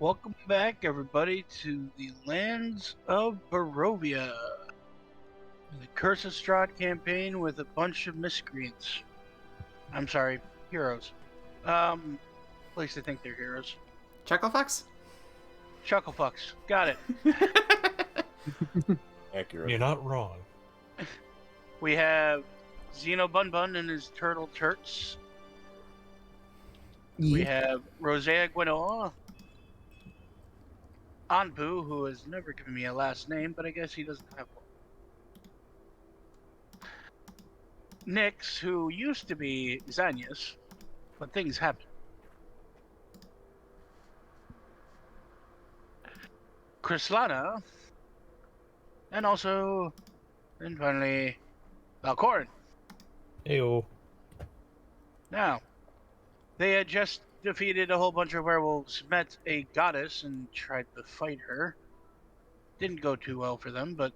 Welcome back, everybody, to the lands of Barovia. The Curse of Strahd campaign with a bunch of miscreants. I'm sorry, heroes. At least they think they're heroes. Chucklefucks? Chucklefucks. Got it. Accurate. You're not wrong. We have Zino Bun Bun and his turtle turts. We have Roseia Gwenore. Anpu, who has never given me a last name, but I guess he doesn't have one. Nyx, who used to be Xanyas, but things happen. Krislana, and finally, Valkorran. Heyo. Now, they had just defeated a whole bunch of werewolves, met a goddess, and tried to fight her. Didn't go too well for them, but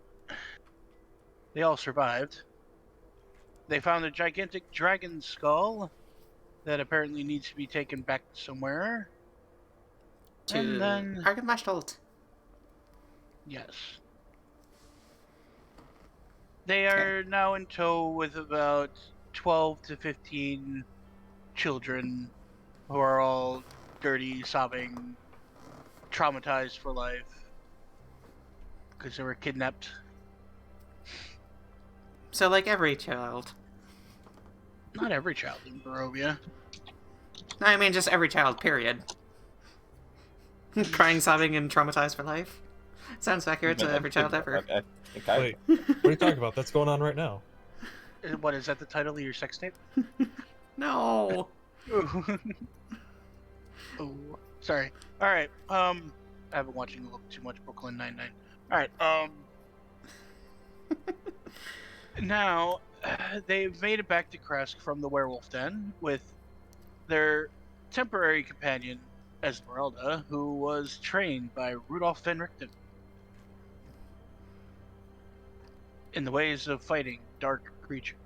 they all survived. They found a gigantic dragon skull that apparently needs to be taken back somewhere. To Argenmachtalt. Yes. They are now in tow with about 12 to 15 children who are all dirty, sobbing, traumatized for life because they were kidnapped. So, like every child. Not every child in Barovia. No, I mean just every child, period. Crying, sobbing, and traumatized for life. Sounds accurate to every child ever. Wait, what are you talking about? That's going on right now. What, is that the title of your sex tape? No. Oh, sorry. All right. I've been watching a little too much Brooklyn Nine-Nine. All right. Now they've made it back to Kresk from the werewolf den with their temporary companion Esmeralda, who was trained by Rudolf van Richten in the ways of fighting dark creatures.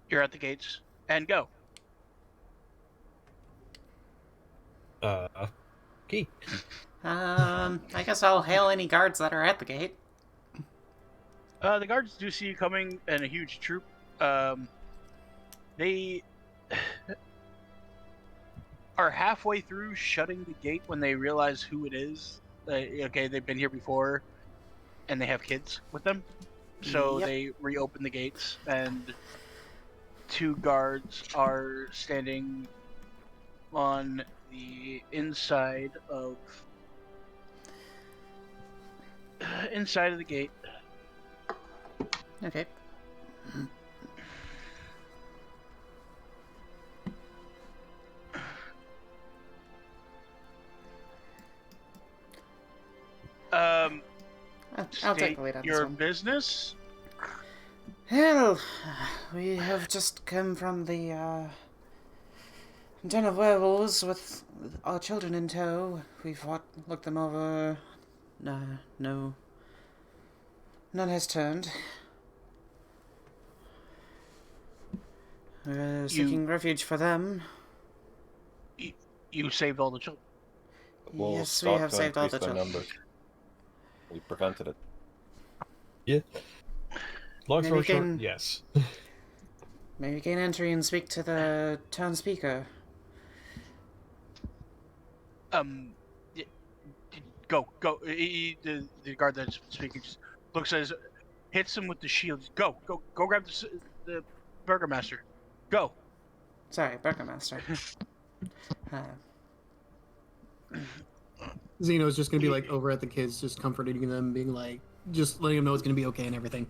You're at the gates, and go. Key. I guess I'll hail any guards that are at the gate. The guards do see you coming in a huge troop. They are halfway through shutting the gate when they realize who it is. Okay, they've been here before, and they have kids with them. So they reopen the gates, and two guards are standing on the inside of the gate. Okay. I'll take the lead on this your one. business. Well, we have just come from the den of werewolves with our children in tow. We've looked them over. No. None has turned. We're seeking refuge for them. You saved all the children. Yes, we have saved all the children. Numbers. We prevented it. Yeah. Long story short, can- yes. May we gain entry and speak to the town speaker? Go. The guard that's speaking just looks as hits him with the shield. Go grab the burgomaster. Go. Sorry, Burgomaster. Zeno's just gonna be like over at the kids, just comforting them, being like, just letting them know it's gonna be okay and everything.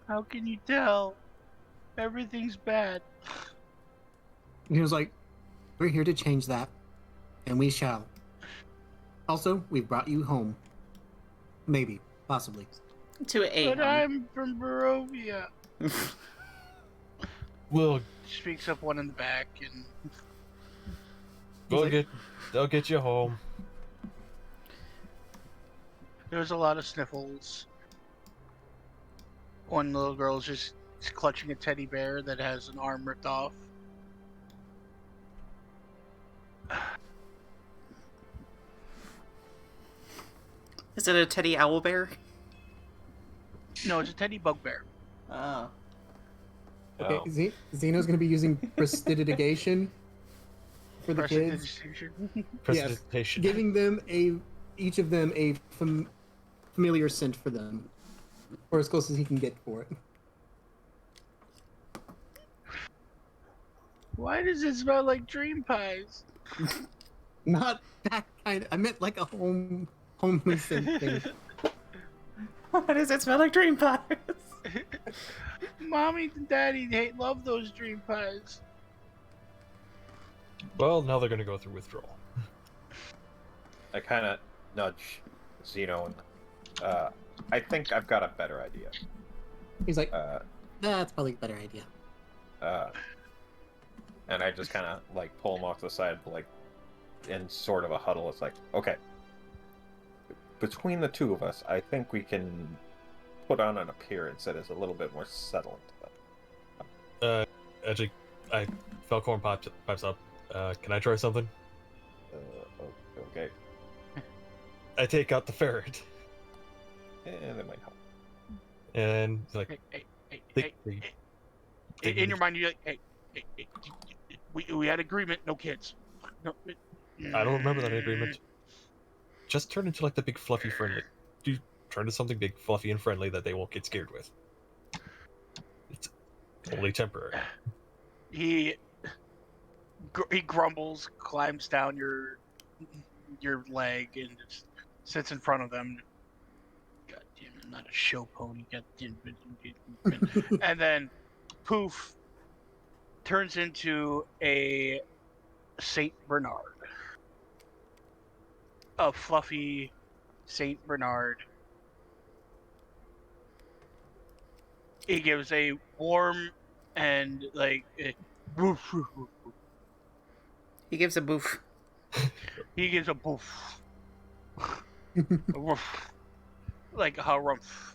How can you tell? Everything's bad. He was like, we're here to change that, and we shall. Also, we've brought you home. Maybe, possibly. To a But I'm from Barovia. We'll Speaks up one in the back, and they'll get you home. there's a lot of sniffles. One little girl's just He's clutching a teddy bear that has an arm ripped off. Is it a teddy owlbear? No, it's a teddy bugbear. Oh. Okay, Oh. Zeno's going to be using prestidigitation for the kids. Presentation. Giving them each of them a familiar scent for them, or as close as he can get for it. Why does it smell like dream pies? Not that kind. I meant like a homely scent thing. Why does it smell like dream pies? Mommy and Daddy love those dream pies. Well, now they're gonna go through withdrawal. I kind of nudge Zino, and I think I've got a better idea. He's like, that's probably a better idea. And I just kind of like pull him off to the side, like in sort of a huddle. It's like, okay, between the two of us, I think we can put on an appearance that is a little bit more settling to them. Actually, Valkorran pipes up. Can I try something? Okay. I take out the ferret. And that might help. And it's like, In your mind, you're like, hey, we had agreement, no kids. No, I don't remember that agreement. Just turn into like the big fluffy friendly. Do turn into something big, fluffy, and friendly that they won't get scared with. It's only temporary. He grumbles, climbs down your leg, and just sits in front of them. God damn, I'm not a show pony. God damn it. And then, poof, turns into a Saint Bernard. A fluffy Saint Bernard. He gives a warm and like woof, woof, woof, woof. He gives a boof. He gives a boof. A woof. Like a harumph.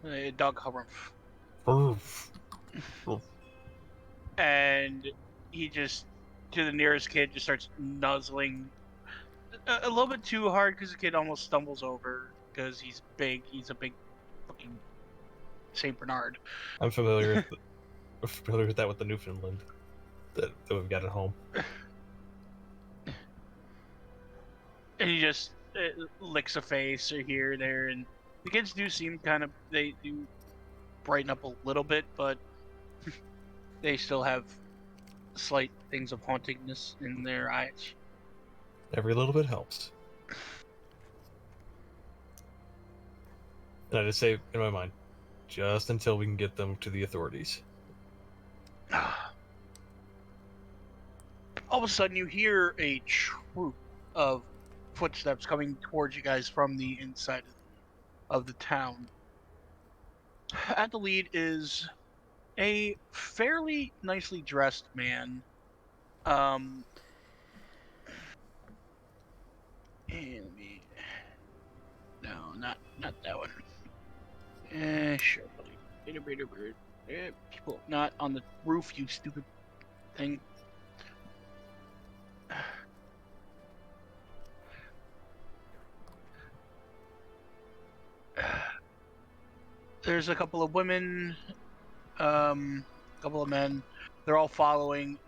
A dog harumph. And he just, to the nearest kid, just starts nuzzling a little bit too hard because the kid almost stumbles over because he's big. He's a big fucking Saint Bernard. I'm familiar with that with the Newfoundland that we've got at home. And he just licks a face or here or there, and the kids do seem they do brighten up a little bit, but they still have slight things of hauntingness in their eyes. Every little bit helps. And I just say in my mind, just until we can get them to the authorities. All of a sudden, you hear a troop of footsteps coming towards you guys from the inside of the town. At the lead is a fairly nicely dressed man. No, not that one. Sure, buddy. People not on the roof, you stupid thing. There's a couple of women, a couple of men. They're all following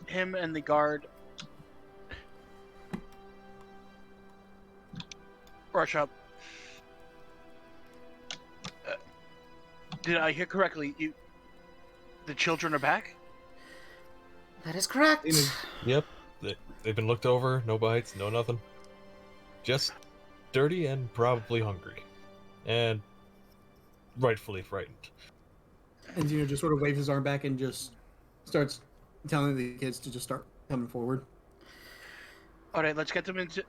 him and the guard. Rush up. Did I hear correctly? The children are back? That is correct. Yep, they've been looked over. No bites, no nothing. Just dirty and probably hungry, and rightfully frightened. And Zeno just sort of waves his arm back and just starts telling the kids to just start coming forward. All right, let's get them into.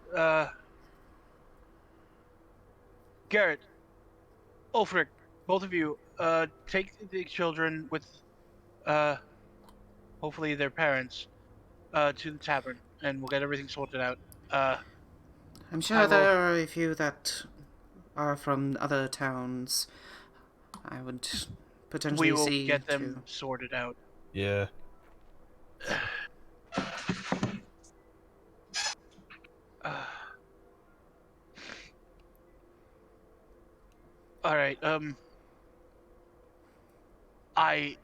Garrett, Ulfric, both of you, take the children with, hopefully their parents, to the tavern, and we'll get everything sorted out. I'm sure there are a few that are from other towns. I would potentially we will see get them to. sorted out. Yeah. All right. I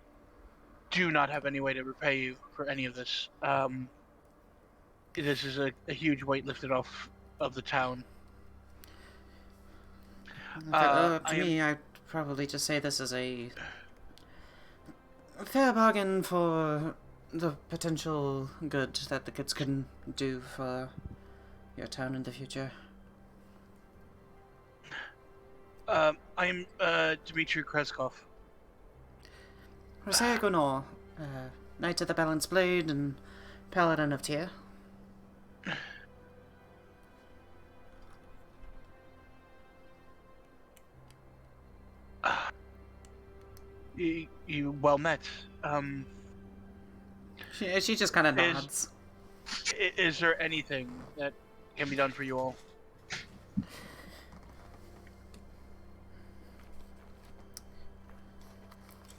do not have any way to repay you for any of this. This is a huge weight lifted off of the town. If it were up I to am. me, I'd probably just say this is a fair bargain for the potential good that the kids can do for your town in the future. I'm Dmitry Kreskov. Roseia Gwenore, Knight of the Balanced Blade and Paladin of Tyr. You well met. She just kind of nods. Is there anything that can be done for you all?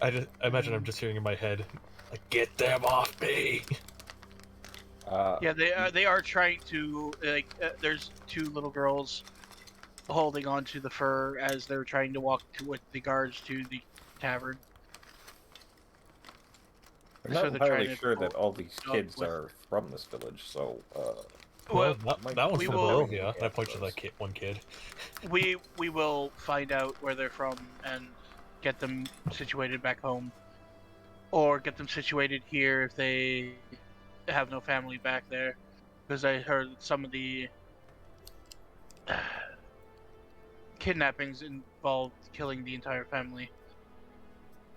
I imagine I'm just hearing in my head, like, get them off me! Yeah, they are trying to there's two little girls holding on to the fur as they're trying to walk with the guards to the tavern. I'm not So they're entirely trying to sure that pull all these up kids with- are from this village, so Well, that one's we from will- Barovia. And I point to that one kid. we will find out where they're from and get them situated back home, or get them situated here if they have no family back there, because I heard some of the kidnappings involved killing the entire family.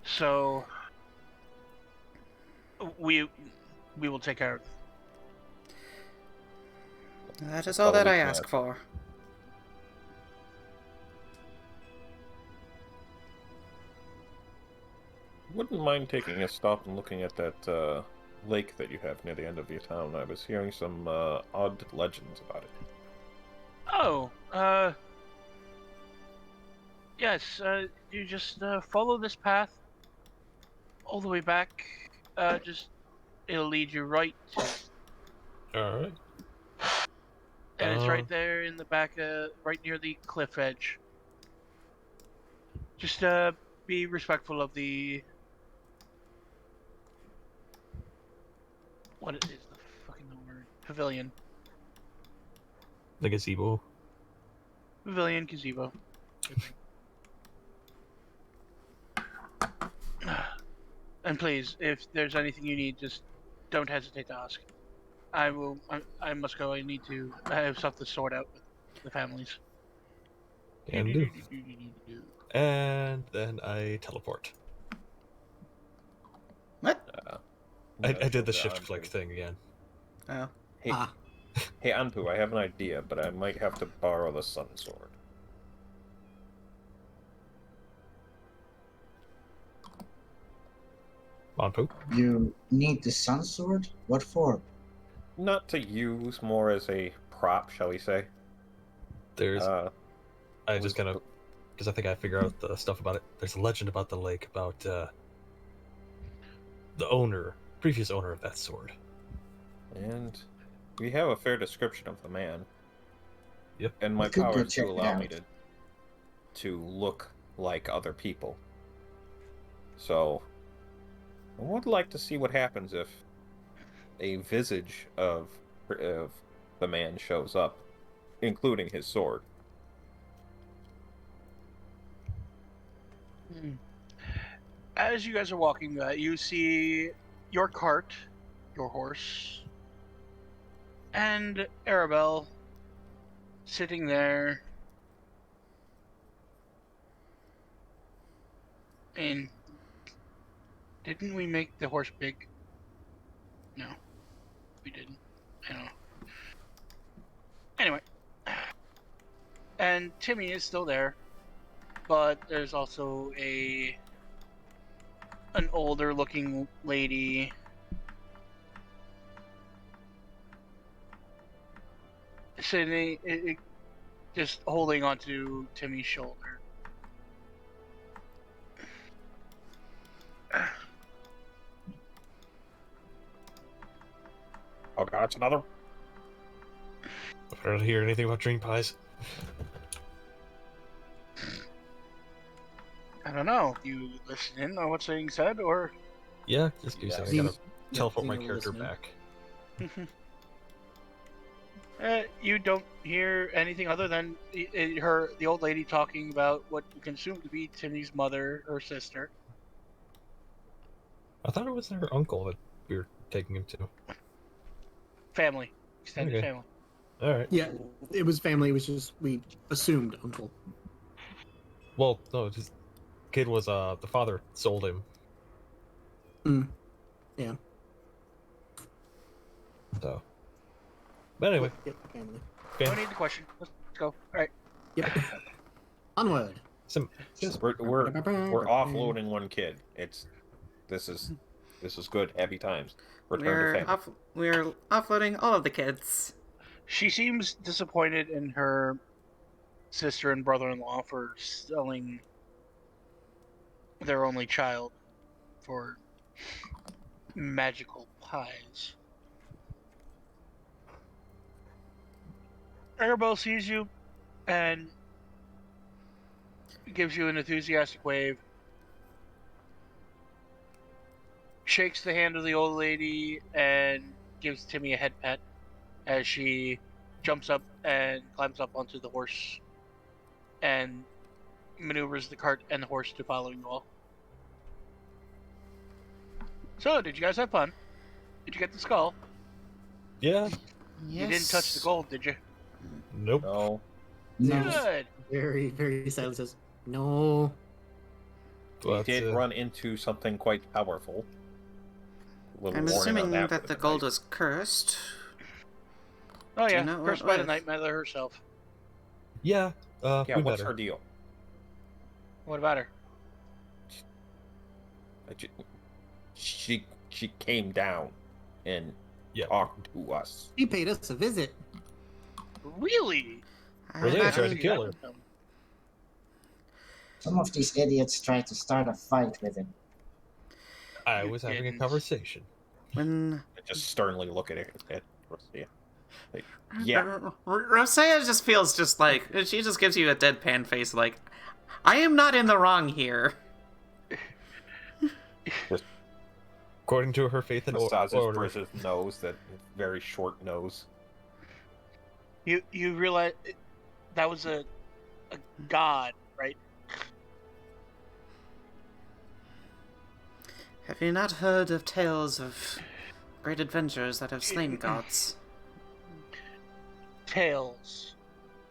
So we will take care of them. That is all that we I can ask ask. for. wouldn't mind taking a stop and looking at that lake that you have near the end of your town. I was hearing some odd legends about it. Oh, yes, you just follow this path all the way back. It'll lead you right to it. Alright. And it's right there in the back, right near the cliff edge. Just be respectful of the... What is the fucking word? Pavilion. The gazebo. Pavilion gazebo. And please, if there's anything you need, just don't hesitate to ask. I must go. I have stuff to sort out with the families. Can do. And then I teleport. What? I did the shift click thing again. Oh. Hey, hey, Anpu, I have an idea, but I might have to borrow the Sun Sword. Anpu? You need the Sun Sword? What for? Not to use, more as a prop, shall we say. There's... I was just kind of... Because I think I figure out the stuff about it. There's a legend about the lake, about the previous owner of that sword. And we have a fair description of the man. Yep. And my We could go powers check do it allow out. me to look like other people. So, I would like to see what happens if a visage of the man shows up, including his sword. As you guys are walking, you see your cart, your horse, and Arabelle sitting there. And didn't we make the horse big? No, we didn't. I don't know. Anyway, and Timmy is still there, but there's also an older looking lady sitting, just holding onto Timmy's shoulder. That's another. I don't hear anything about dream pies. I don't know. Do you listen in on what's being said, or? Yeah, just give me a second. I gotta teleport my Zino character listening. back. You don't hear anything other than the old lady talking about what you consume to be Timmy's mother or sister. I thought it was her uncle that we were taking him to. Family. Extended Okay. family. Alright. Yeah, it was family. It was just we assumed uncle. Well, no, his kid was, the father sold him. Yeah. So. But anyway. Yep, family. No need to question. Let's go. All right. Yep. Onward. We're offloading one kid. This is good. Happy times. Return to family. We're offloading all of the kids. She seems disappointed in her sister and brother-in-law for selling their only child for magical pies. Arabelle sees you and gives you an enthusiastic wave. Shakes the hand of the old lady and gives Timmy a head pat as she jumps up and climbs up onto the horse and maneuvers the cart and the horse to follow you all. So, did you guys have fun? Did you get the skull? Yeah. Yes. You didn't touch the gold, did you? Nope. No. No. Good. Very, very silent says, no. We But, did run into something quite powerful. Little I'm warning on assuming that for the tonight. gold was cursed. Oh Do you yeah, know cursed what by the with? Night Mother herself. yeah, Yeah, we what's met her her. deal? What about her? She came down and Yeah. talked to us. He paid us a visit. Really? I Roseia imagine- tried to kill her. Some of these idiots tried to start a fight with him. I You was having a didn't. conversation. When And just sternly look at Roseia. Like, yeah. Roseia just feels just like she just gives you a deadpan face, like I am not in the wrong here. According to her faith and Massages order. Briz's nose, that very short nose. You realize that was a god, right? Have you not heard of tales of great adventures that have slain gods? Tails.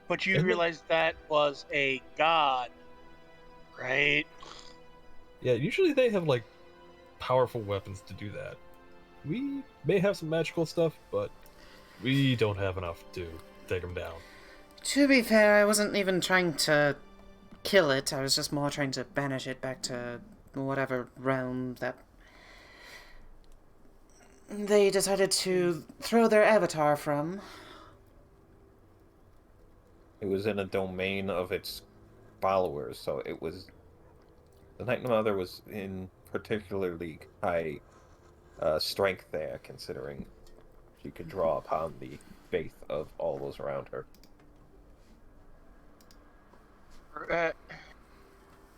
But you Isn't it- realize that was a god, right? Yeah, usually they have, like, powerful weapons to do that. We may have some magical stuff, but we don't have enough to take them down. To be fair, I wasn't even trying to kill it. I was just more trying to banish it back to whatever realm that they decided to throw their avatar from. It was in a domain of its followers, so it was... The Night Mother was in particularly high strength there, considering she could draw upon the faith of all those around her.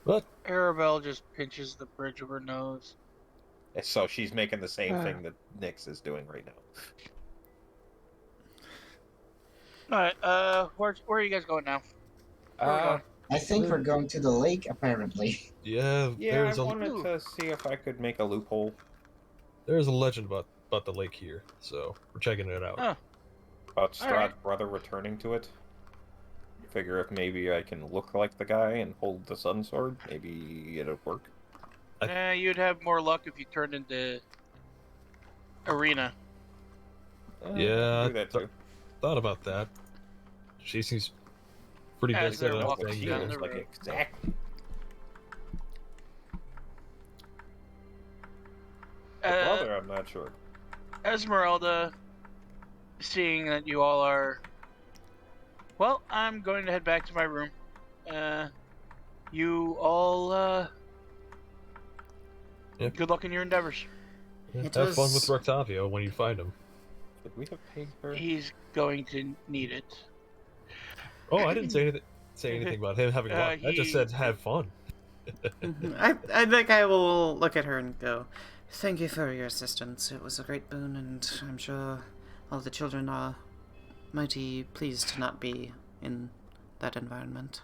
But Arabelle just pinches the bridge of her nose. And so she's making the same thing that Nyx is doing right now. Alright, where are you guys going now? Where are we going? I think we're going to the lake, apparently. yeah, Yeah, there's I a wanted to see if I could make a loophole. there's a legend about the lake here, so we're checking it out. Oh. About Strahd's Alright. brother returning to it. Figure if maybe I can look like the guy and hold the sun sword, maybe it'll work. You'd have more luck if you turned into Arena. Yeah, do that too. Thought about that. She seems pretty As good they're at walking thing. down Looks the like road. exactly. The brother, I'm not sure. Esmeralda, seeing that you all are... Well, I'm going to head back to my room. You all, Yep. good luck in your endeavors. Yeah, It have fun was- with Rectavio when you find him. Should we have paid her? He's going to need it. Oh, I didn't say anything about him having luck. I just said have fun. I think I will look at her and go, "Thank you for your assistance. It was a great boon, and I'm sure all the children are mighty pleased to not be in that environment."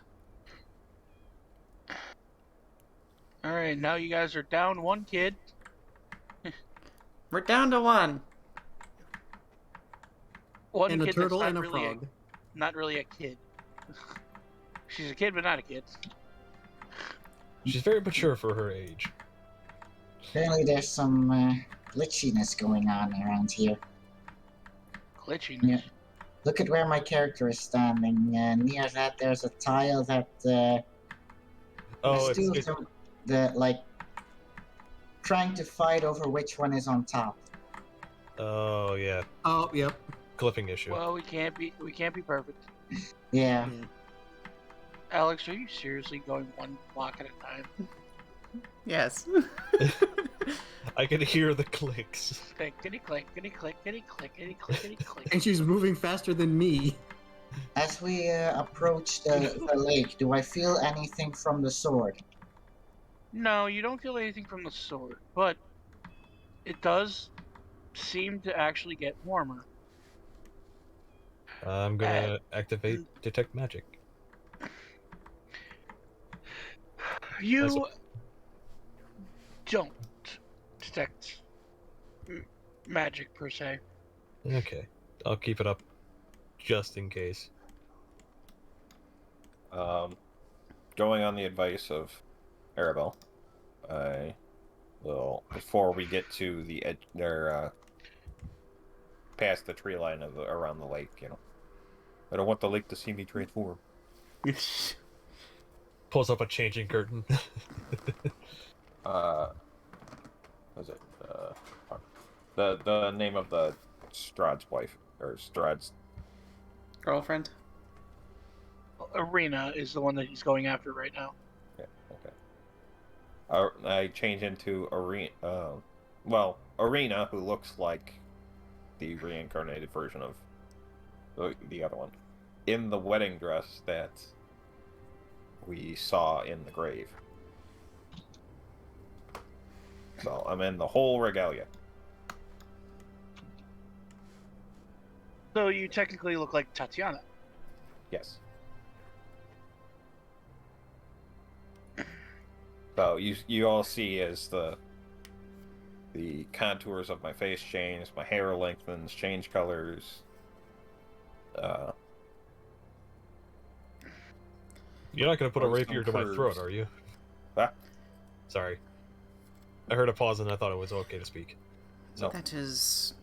Alright, now you guys are down one kid. We're down to one. One And a kid turtle that's and not a really frog. not really a kid. She's a kid, but not a kid. She's very mature for her age. Apparently there's some glitchiness going on around here. Glitchiness. Yeah. Look at where my character is standing. Near that there's a tile that Oh, there's two of them that like trying to fight over which one is on top. Oh yeah, Oh, yep. clipping issue. Well, we can't be perfect. Yeah. Alex, are you seriously going one block at a time? Yes. I can hear the clicks. Clickety click, clickety click, clickety click, clickety clickety click. And she's moving faster than me. As we approach the lake, do I feel anything from the sword? No, you don't feel anything from the sword, but it does seem to actually get warmer. I'm gonna activate detect magic. You don't detect magic per se. Okay, I'll keep it up just in case. Going on the advice of Arabelle, I will, before we get to the edge, or past the tree line of around the lake, you know, I don't want the lake to see me transform. Pulls up a changing curtain. What is it? The name of the Strahd's wife, or Strahd's. Girlfriend? Arena is the one that he's going after right now. Yeah, okay. I change into Arena. Well, Arena, who looks like the reincarnated version of the other one, in the wedding dress that we saw in the grave. So I'm in the whole regalia. So you technically look like Tatiana. Yes. So you all see as the contours of my face change, my hair lengthens, change colors. You're not gonna put a Or rapier to some my throat, curves. are you? Huh? Sorry. I heard a pause and I thought it was okay to speak. No. That is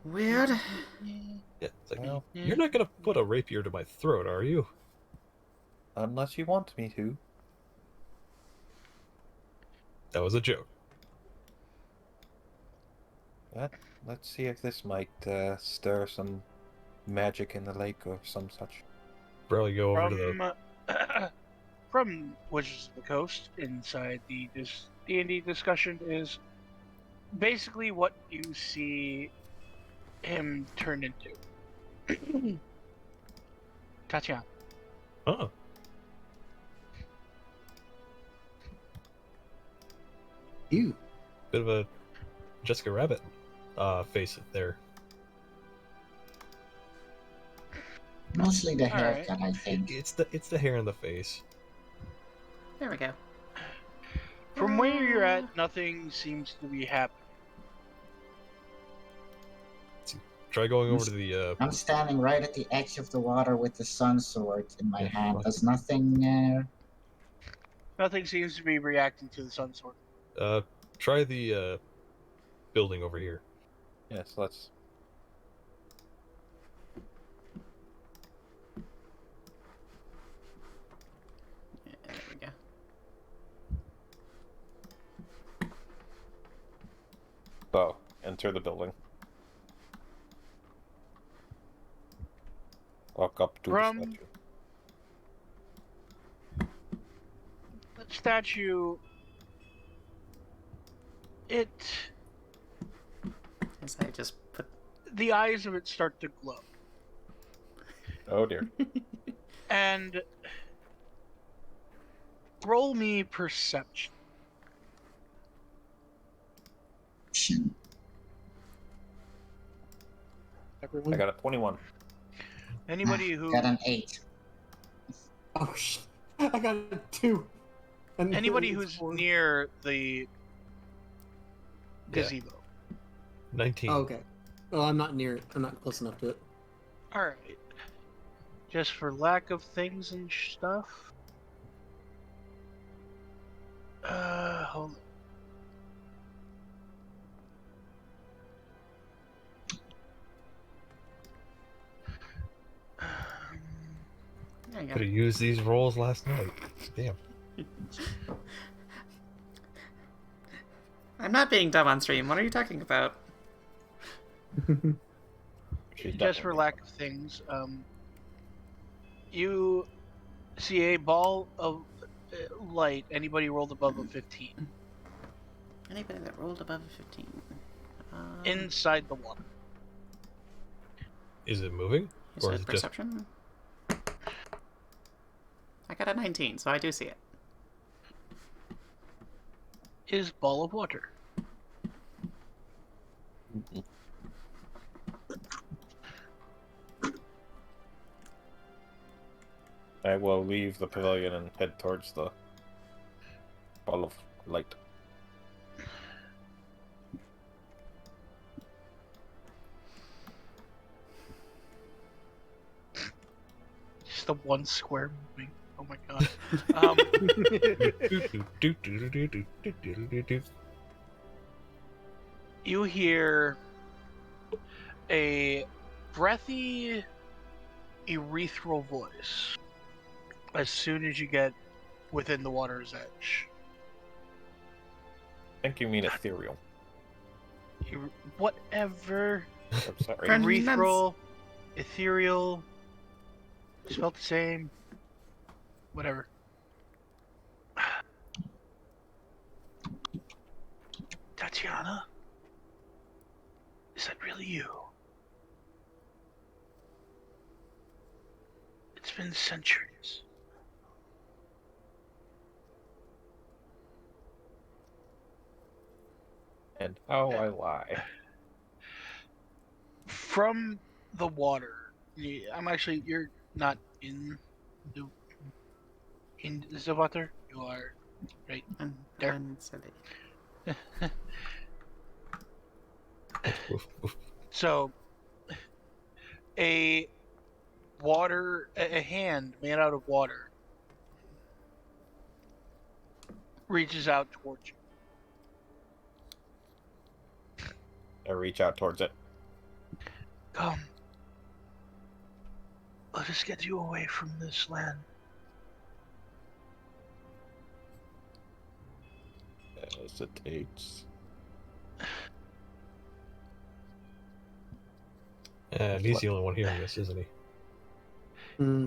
weird. Yeah, it's like, Well, you're not gonna put a rapier to my throat, are you? unless you want me to. That was a joke. Let's see if this might stir some magic in the lake or some such. Probably go over to the... From Wizards of the Coast, inside the D&D discussion, is basically what you see him turn into. Tatiana. Oh. You. Bit of a Jessica Rabbit face there. Mostly the Alright. haircut, I think. It's the hair in the face. There we go. From where you're at, nothing seems to be happening. Try going over to the I'm standing right at the edge of the water with the sun sword in my Yeah, hand. well- Does nothing... Nothing seems to be reacting to the sun sword. try the building over here. Yes, let's. Yeah, there we go. So, enter the building. Walk up to From- the statue. The statue, it as I just put. The eyes of it start to glow. Oh dear. And roll me perception. I got a 21. Anybody who Got an 8. Oh shit! I got a 2. And anybody it's who's 4. near the Yeah. gazebo. 19. Oh, okay. Well, I'm not near it. I'm not close enough to it. All right. Just for lack of things and stuff. Hold on. There you Could go. have used these rolls last night. Damn. I'm not being dumb on stream. What are you talking about? She's Just for definitely- lack of things, you see a ball of light. Anybody rolled above a 15 Anybody that rolled above a 15. inside the water. Is it moving? Is Or it is it just... perception? I got a 19, so I do see it. Is ball of water. I will leave the pavilion and head towards the ball of light. Just the one square moving. Oh my god. You hear a breathy, ethereal voice as soon as you get within the water's edge. I think you mean ethereal. Whatever. I'm sorry. Friend- Ethereal, spelled the same. Whatever. Tatiana? Is that really you? It's been centuries. And how I lie. From the water, you're not in the water. You are right there. Silly. So, a hand made out of water reaches out towards you. I reach out towards it. Come. Let us get you away from this land. Hesitates. And he's the only one hearing this, isn't he?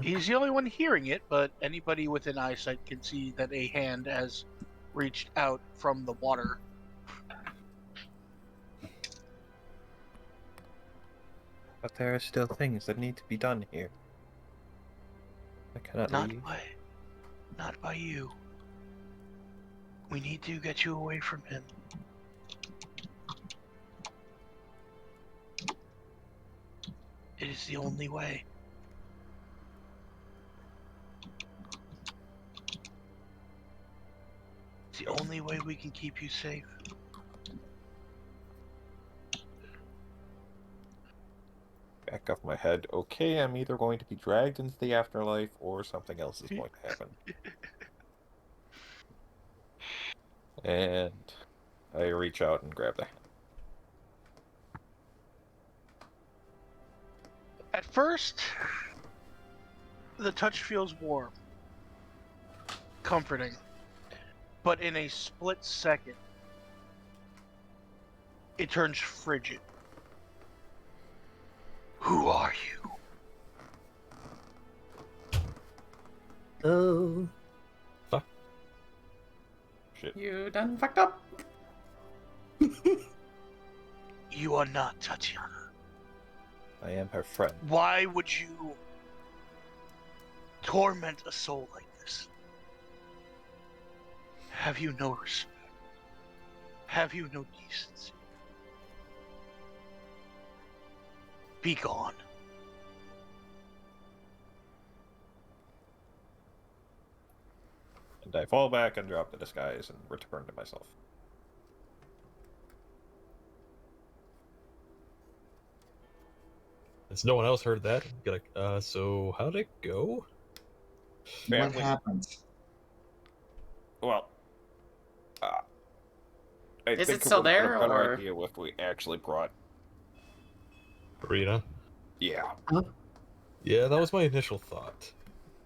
He's the only one hearing it, but anybody within eyesight can see that a hand has reached out from the water. But there are still things that need to be done here. I cannot leave. Not by you. We need to get you away from him. It is the only way. It's the only way we can keep you safe. Back of my head. Okay, I'm either going to be dragged into the afterlife or something else is going to happen. And I reach out and grab the hand. At first, the touch feels warm, comforting, but in a split second, it turns frigid. Who are you? Oh. Fuck. Shit. You done fucked up. You are not Tatiana. I am her friend. Why would you torment a soul like this? Have you no respect? Have you no decency? Be gone. And I fall back and drop the disguise and return to myself. Since no one else heard that, be like, so how'd it go? What Family. happened? Well, I Is think it still would have been there, a better or- idea if we actually brought. Arena? Yeah. Yeah, that was my initial thought.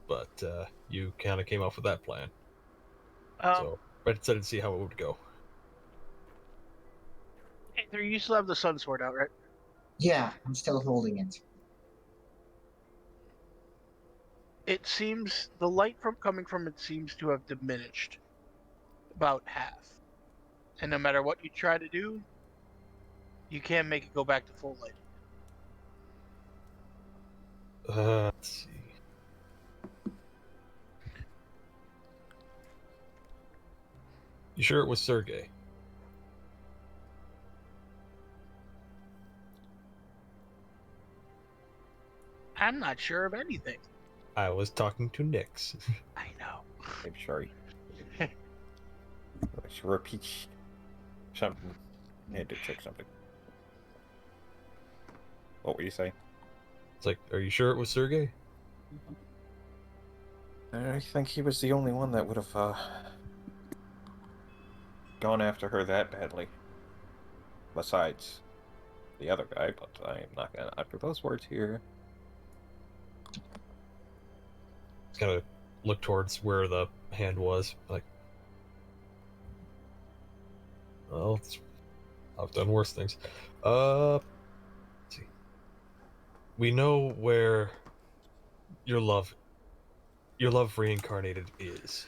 But you kind of came up with that plan. So I decided to see how it would go. Aether, you still have the sun sword out, right? Yeah, I'm still holding it. It seems the light coming from it seems to have diminished about half. And no matter what you try to do, you can't make it go back to full light. Let's see. You sure it was Sergey? I'm not sure of anything. I was talking to Nyx. I know. I'm sorry. I should repeat something. I had to check something. What were you saying? It's like, are you sure it was Sergey? I think he was the only one that would have gone after her that badly. Besides the other guy, but I am not gonna utter those words here. Just kind of look towards where the hand was. Like, well, I've done worse things. Let's see. We know where your love reincarnated is.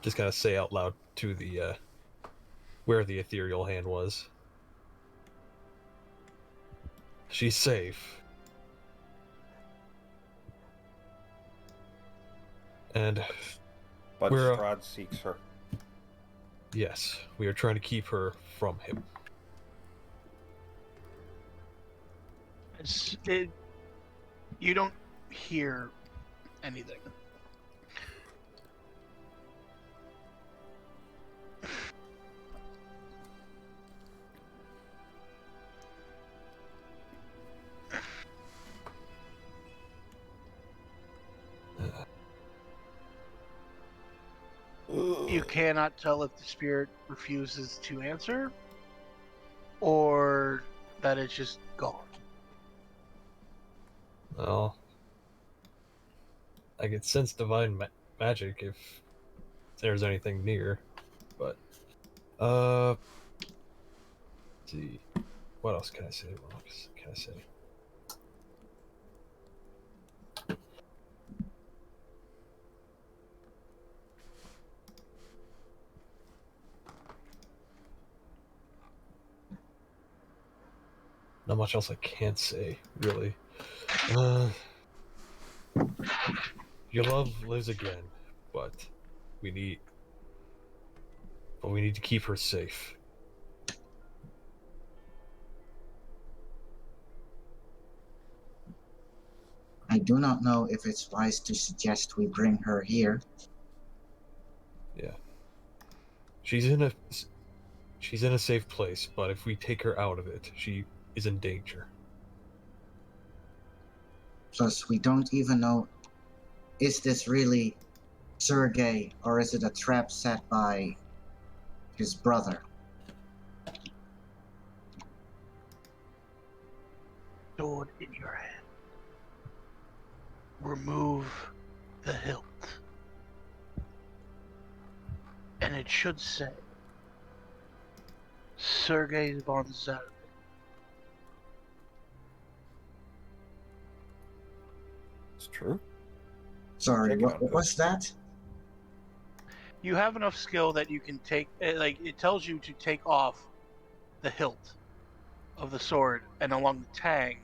Just kind of say out loud to the where the ethereal hand was. She's safe. And But we're Strahd seeks her. yes, we are trying to keep her from him. You don't hear anything. You cannot tell if the spirit refuses to answer or that it's just gone. Well, I could sense divine magic if there's anything near, but let's see, what else can I say? What else can I say? Not much else I can't say, really. Your love lives again, but we need to keep her safe. I do not know if it's wise to suggest we bring her here. Yeah. She's in a safe place, but if we take her out of it, she is in danger. Plus, we don't even know, is this really Sergey or is it a trap set by his brother? Sword in your hand. Remove the hilt. And it should say Sergei von Zarek. It's true. Sorry, Check it what out, was that? You have enough skill that you can take. Like it tells you to take off the hilt of the sword, and along the tang,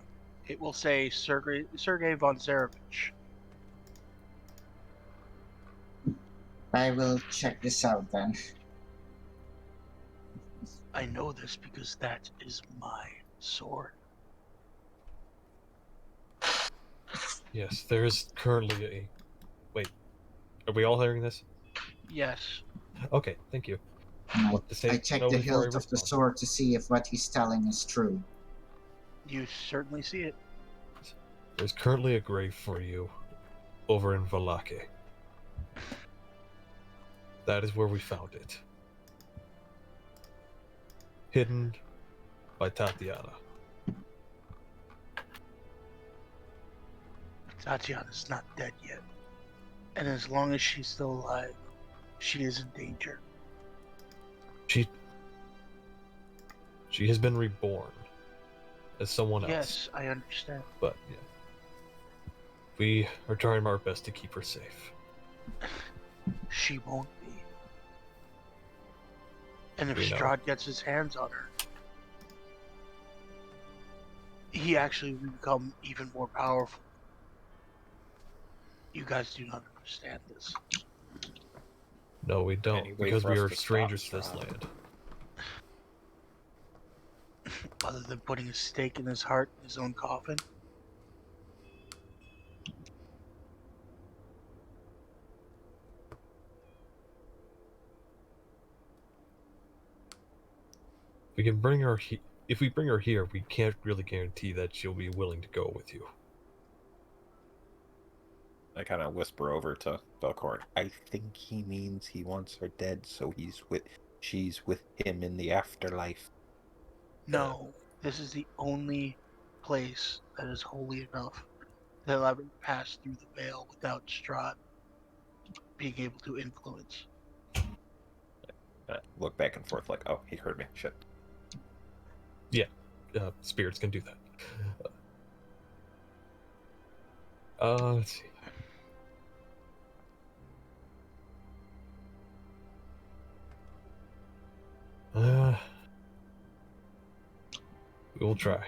it will say Sergei von Zarevich. I will check this out then. I know this because that is my sword. Yes, there is currently a. Wait, are we all hearing this? Yes. Okay, thank you. And What to say? I check no the before I hilt of the respond. sword to see if what he's telling is true. You certainly see it. There's currently a grave for you over in Valake. That is where we found it. Hidden by Tatiana. Tatiana's not dead yet. And as long as she's still alive, she is in danger. She has been reborn as someone else. Yes, I understand. But yeah. We are trying our best to keep her safe. She won't be. And if We know. Strahd gets his hands on her, he actually will become even more powerful. You guys do not understand this. No, we don't, Any way because for we us are to stop strangers to this Strahd? land. Other than putting a stake in his heart in his own coffin. We can bring her if we bring her here, we can't really guarantee that she'll be willing to go with you. I kind of whisper over to Valkorran. I think he means he wants her dead, so she's with him in the afterlife. No, this is the only place that is holy enough that will ever pass through the veil without Strahd being able to influence. Look back and forth like, oh, he heard me. Shit. Spirits can do that. Let's see. We will try.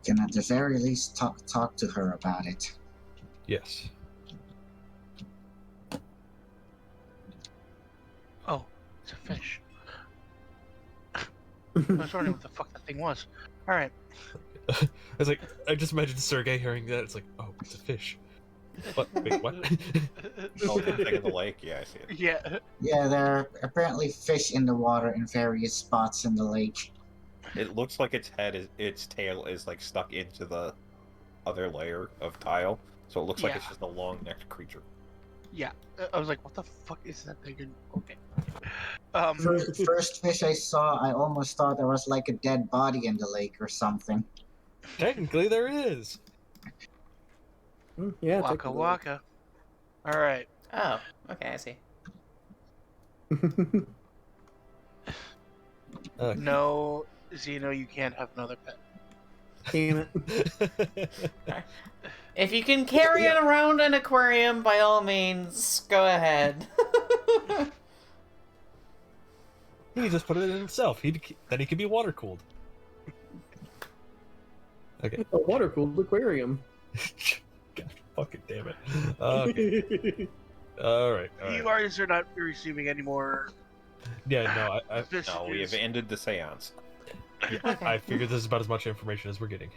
Can at the very least talk to her about it. Yes. Oh, it's a fish. I was wondering what the fuck that thing was. Alright. I was like, I just imagined Sergei hearing that. It's like, oh, it's a fish. What? Wait, what? Oh, the thing in the lake? Yeah, I see it. Yeah. Yeah, there are apparently fish in the water in various spots in the lake. It looks like its tail is like stuck into the other layer of tile, so it looks like it's Yeah. just a long-necked creature. Yeah. I was like, what the fuck is that thing? Okay. First fish I saw, I almost thought there was like a dead body in the lake or something. Technically, there is. Yeah, Waka technically. waka. Alright. Oh, okay, I see. No, Zino, you can't have another pet. Damn it. If you can carry it around an aquarium, by all means, go ahead. He can just put it in himself. Then he can be water cooled. Okay. A water cooled aquarium. God fucking damn it. Okay. All right. You guys are not receiving any more Yeah, no, No, we have ended the seance. I figured this is about as much information as we're getting.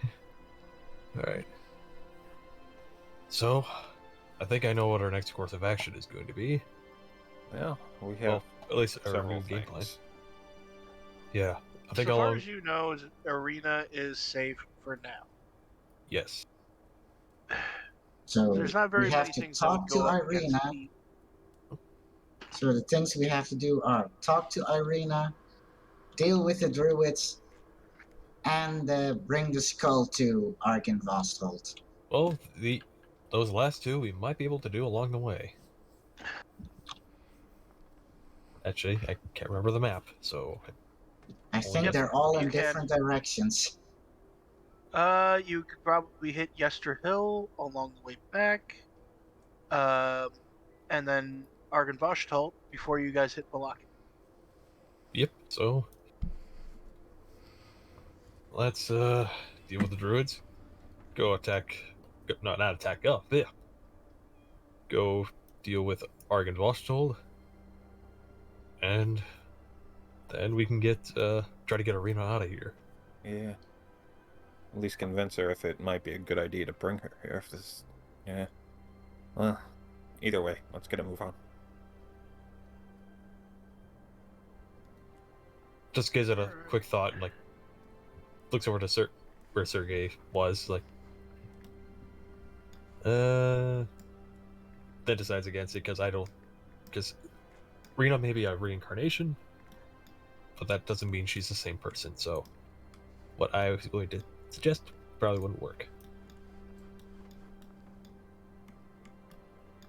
All right. So, I think I know what our next course of action is going to be. Well, we have Well, at least our several new game plan. things. Yeah, I think so far I'll. as you know, Arena is safe for now. Yes. So There's not very we have many to things that would talk go to up against Irina. me. So the things we have to do are talk to Irina, deal with the Druids, and bring the skull to Argynvostholt. Well, those last two we might be able to do along the way. Actually, I can't remember the map, so I think Yep, they're all in you can. different directions. You could probably hit Yester Hill along the way back. and then Argon Voshtolt before you guys hit Balak. Yep, so let's deal with the druids. Go attack. No, not attack. Oh, yeah. Go deal with Argon Voshtold. And then we can get try to get Arena out of here. Yeah. At least convince her if it might be a good idea to bring her here. If this, yeah. Well, either way, let's get a move on. Just gives it a quick thought and like looks over to where Sergey was, like then decides against it because Rena may be a reincarnation, but that doesn't mean she's the same person. So what I was going to suggest probably wouldn't work.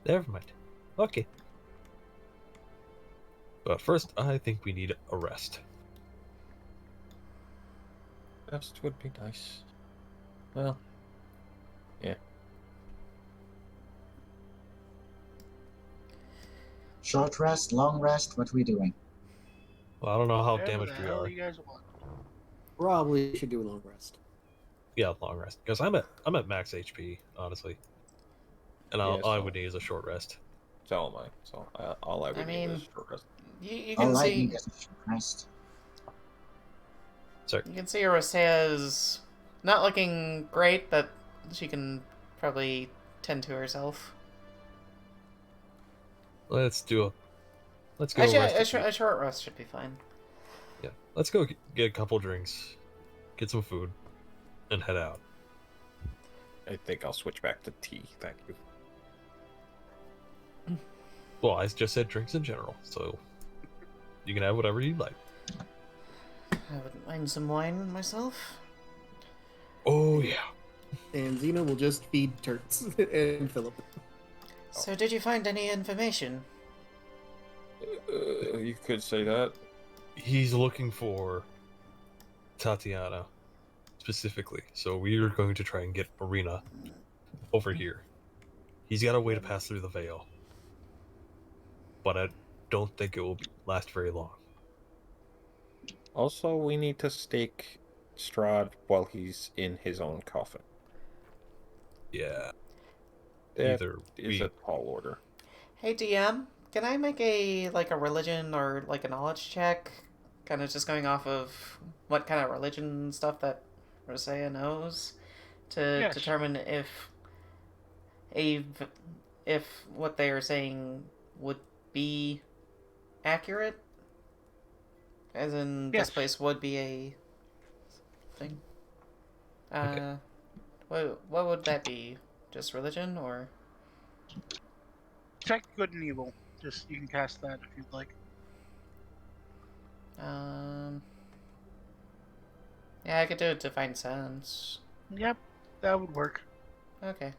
Never mind. Okay. But first, I think we need a rest. Rest would be nice. Well, yeah. Short rest, long rest, what we doing? Well, I don't know how Whatever damaged the we hell are. you guys want. Probably should do a long rest. Yeah, long rest. Because I'm at max HP, honestly. And all I would need is a short rest. So am I. So all I would need is short rest. You All can I see. need is a short rest. Sorry. You can see Roseia's not looking great, but she can probably tend to herself. Let's go. Actually, rest a short rest should be fine. Yeah, let's go get a couple drinks, get some food, and head out. I think I'll switch back to tea. Thank you. Well, I just said drinks in general, so you can have whatever you like. I wouldn't mind some wine myself. Oh yeah. And Zino will just feed turts and Philip. So, did you find any information? You could say that. He's looking for Tatiana specifically, so we are going to try and get Marina over here. He's got a way to pass through the veil, but I don't think it will last very long. Also, we need to stake Strahd while he's in his own coffin. Yeah. That is a tall order. Hey DM, can I make a religion or like a knowledge check? Kind of just going off of what kind of religion stuff that Roseia knows to determine if what they are saying would be accurate. As in, this place would be a thing. Okay. What would that be? Just religion, or? Check good and evil. Just, you can cast that if you'd like. Yeah, I could do it to find sense. Yep, that would work. Okay.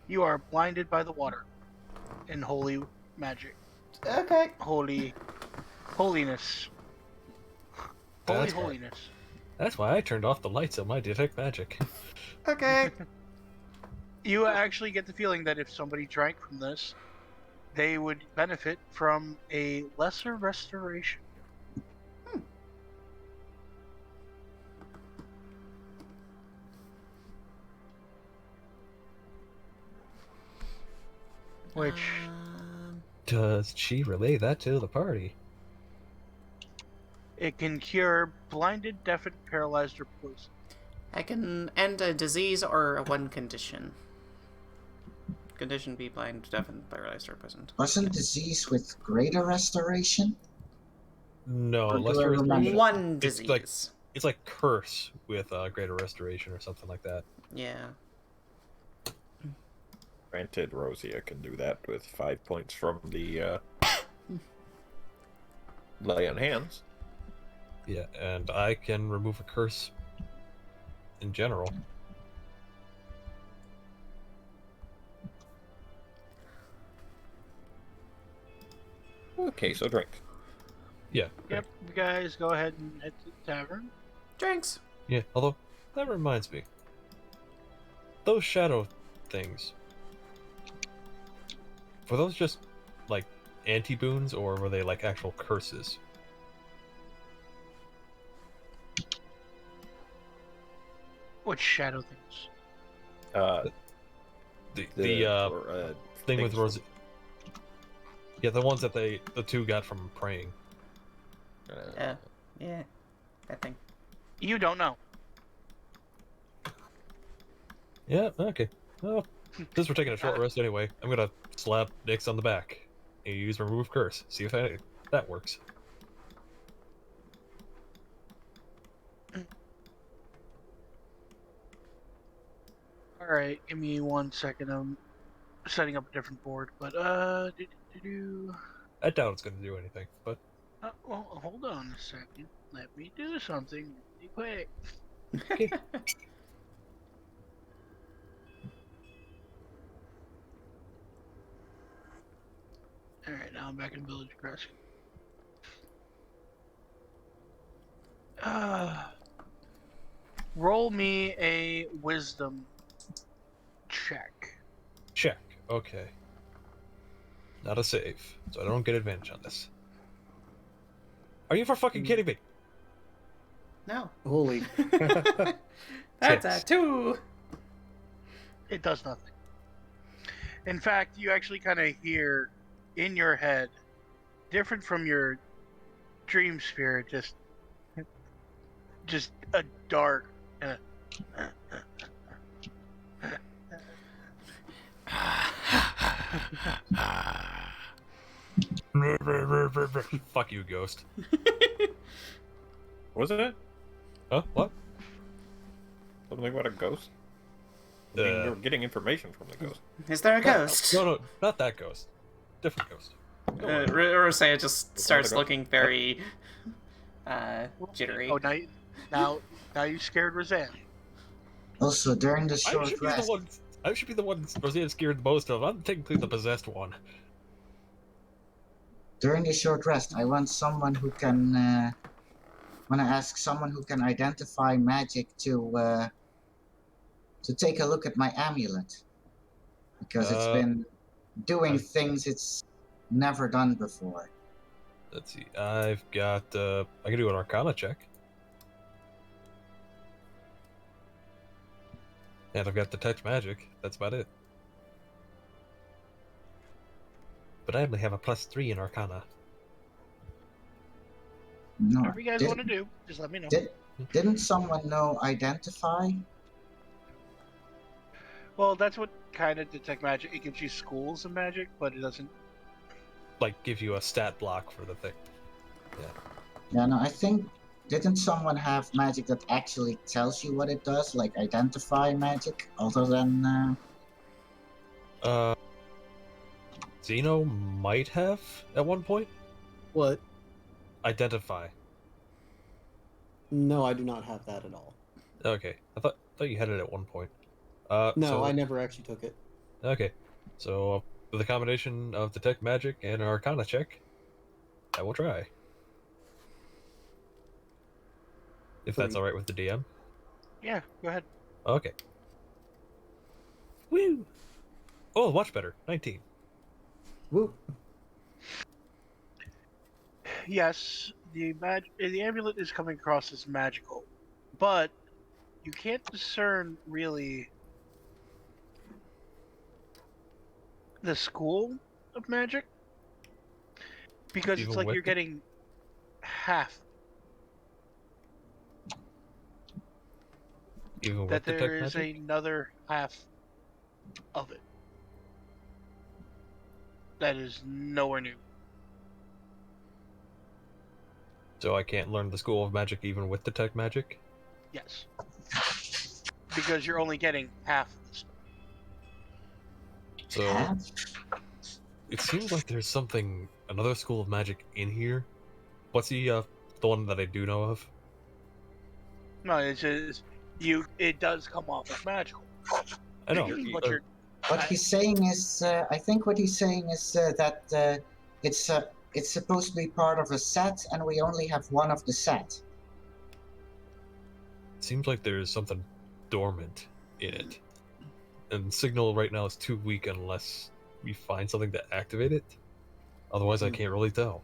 You are blinded by the water in holy magic. Okay. Holiness. That's why- Holiness. That's why I turned off the lights on my detect magic. Okay. You actually get the feeling that if somebody drank from this, they would benefit from a lesser restoration. Which Does she relay that to the party? it can cure blinded, deafened, paralyzed, or poisoned. I can end a disease or a one condition. Condition be blind, deafened, paralyzed, or poisoned. Wasn't disease with greater restoration? No, Or do I lesser remember? restoration. One disease. It's like curse with greater restoration or something like that. Yeah. Granted, Roseia can do that with 5 points from the lay on hands. Yeah, and I can remove a curse in general. Okay, so drink. Yeah. Yep, you guys go ahead and head to the tavern. Drinks. Yeah, although, that reminds me. those shadow things, were those just like anti-boons, or were they like actual curses? Which shadow things? The thing with things Roseia. Yeah, the ones that the two got from praying. Yeah, that thing. You don't know. Yeah, okay. Well, since we're taking a short rest anyway, I'm gonna slap Nix on the back and use remove curse. See if that works. All right, give me 1 second. I'm setting up a different board, but I doubt it's gonna do anything, but well, hold on a second. Let me do something really quick. okay. All right, now I'm back in Village Kresk. Roll me a wisdom check. Check. Okay. Not a save, so I don't get advantage on this. Are you for fucking kidding me? No. Holy. That's a Six. 2. It does nothing. In fact, you actually kind of hear in your head, different from your dream spirit, just a dark. Fuck you, ghost. Wasn't it? Huh? What? Something about a ghost? I mean, we were getting information from the ghost. Is there a ghost? No, not that ghost. Different ghost. Roseia just starts go. looking very jittery. Oh, now you scared Roseanne. Also, during the I short should be the rest, one. I should be the one Roseia scared the most of. I'm technically the possessed one. during the short rest, I want someone who can. Want to ask someone who can identify magic to take a look at my amulet, because it's been doing things it's never done before. Let's see. I've got. I can do an Arcana check. And I've got detect magic. That's about it. But I only have a +3 in Arcana. No, Whatever you guys want to do, just let me know. Didn't someone know identify? Well, that's what kind of detect magic. It gives you schools of magic, but it doesn't. Like, give you a stat block for the thing. Yeah, no, I think didn't someone have magic that actually tells you what it does, like identify magic, other than? Zino might have at one point. What? Identify. No, I do not have that at all. Okay, I thought you had it at one point. No, so, I never actually took it. Okay, so with a combination of detect magic and an Arcana check, I will try. If that's all right with the DM. Yeah, go ahead. Okay. Woo! Oh, much better. 19. Woo. Yes, the amulet is coming across as magical, but you can't discern really the school of magic, because Even it's like with you're getting half. Even with That detect there is magic? another half of it that is nowhere new. So I can't learn the school of magic even with detect magic? Yes, because you're only getting half of this. So it seems like there's another school of magic in here. What's the one that I do know of? No, it's just it does come off as magical. I know. But you're What he's saying is, I think what he's saying is that it's supposed to be part of a set, and we only have one of the set. It seems like there's something dormant in it. And signal right now is too weak unless we find something to activate it. Otherwise, I can't really tell.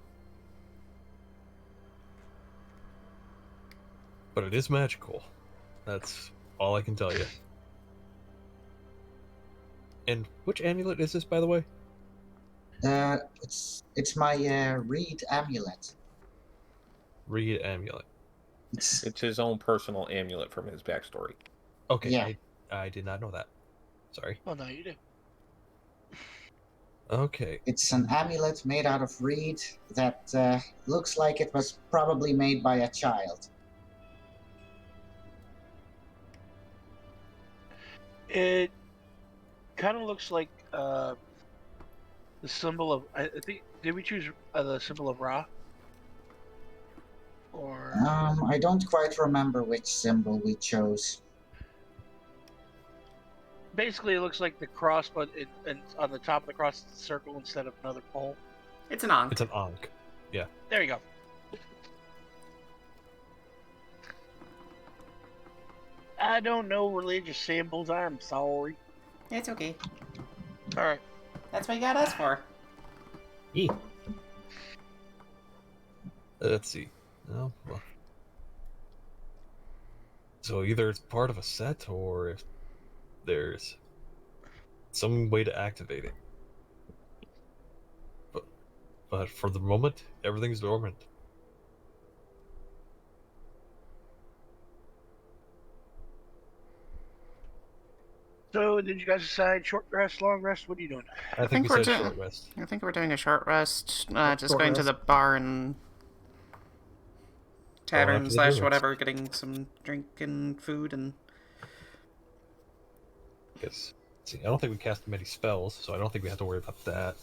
But it is magical. That's all I can tell you. And which amulet is this, by the way? It's my reed amulet. Reed amulet. It's his own personal amulet from his backstory. Okay, Yeah. I did not know that. Sorry. Well, now you do. Okay. It's an amulet made out of reed that looks like it was probably made by a child. It kind of looks like the symbol of. I think did we choose the symbol of Ra? Or I don't quite remember which symbol we chose. basically, it looks like the cross, but on the top of the cross, it's a circle instead of another pole. It's an Ankh. It's an Ankh. Yeah. There you go. I don't know religious symbols. I'm sorry. It's okay. All right. That's what you got us for. Let's see. Oh, well. So either it's part of a set, or if there's some way to activate it. But for the moment, everything's dormant. So, did you guys decide short rest, long rest? What are you doing? I think we we're said doing- short rest. I think we're doing a short rest. Just Short going to rest. the bar and tavern after the slash Druids. whatever, getting some drink and food and. Yes. See, I don't think we cast many spells, so I don't think we have to worry about that.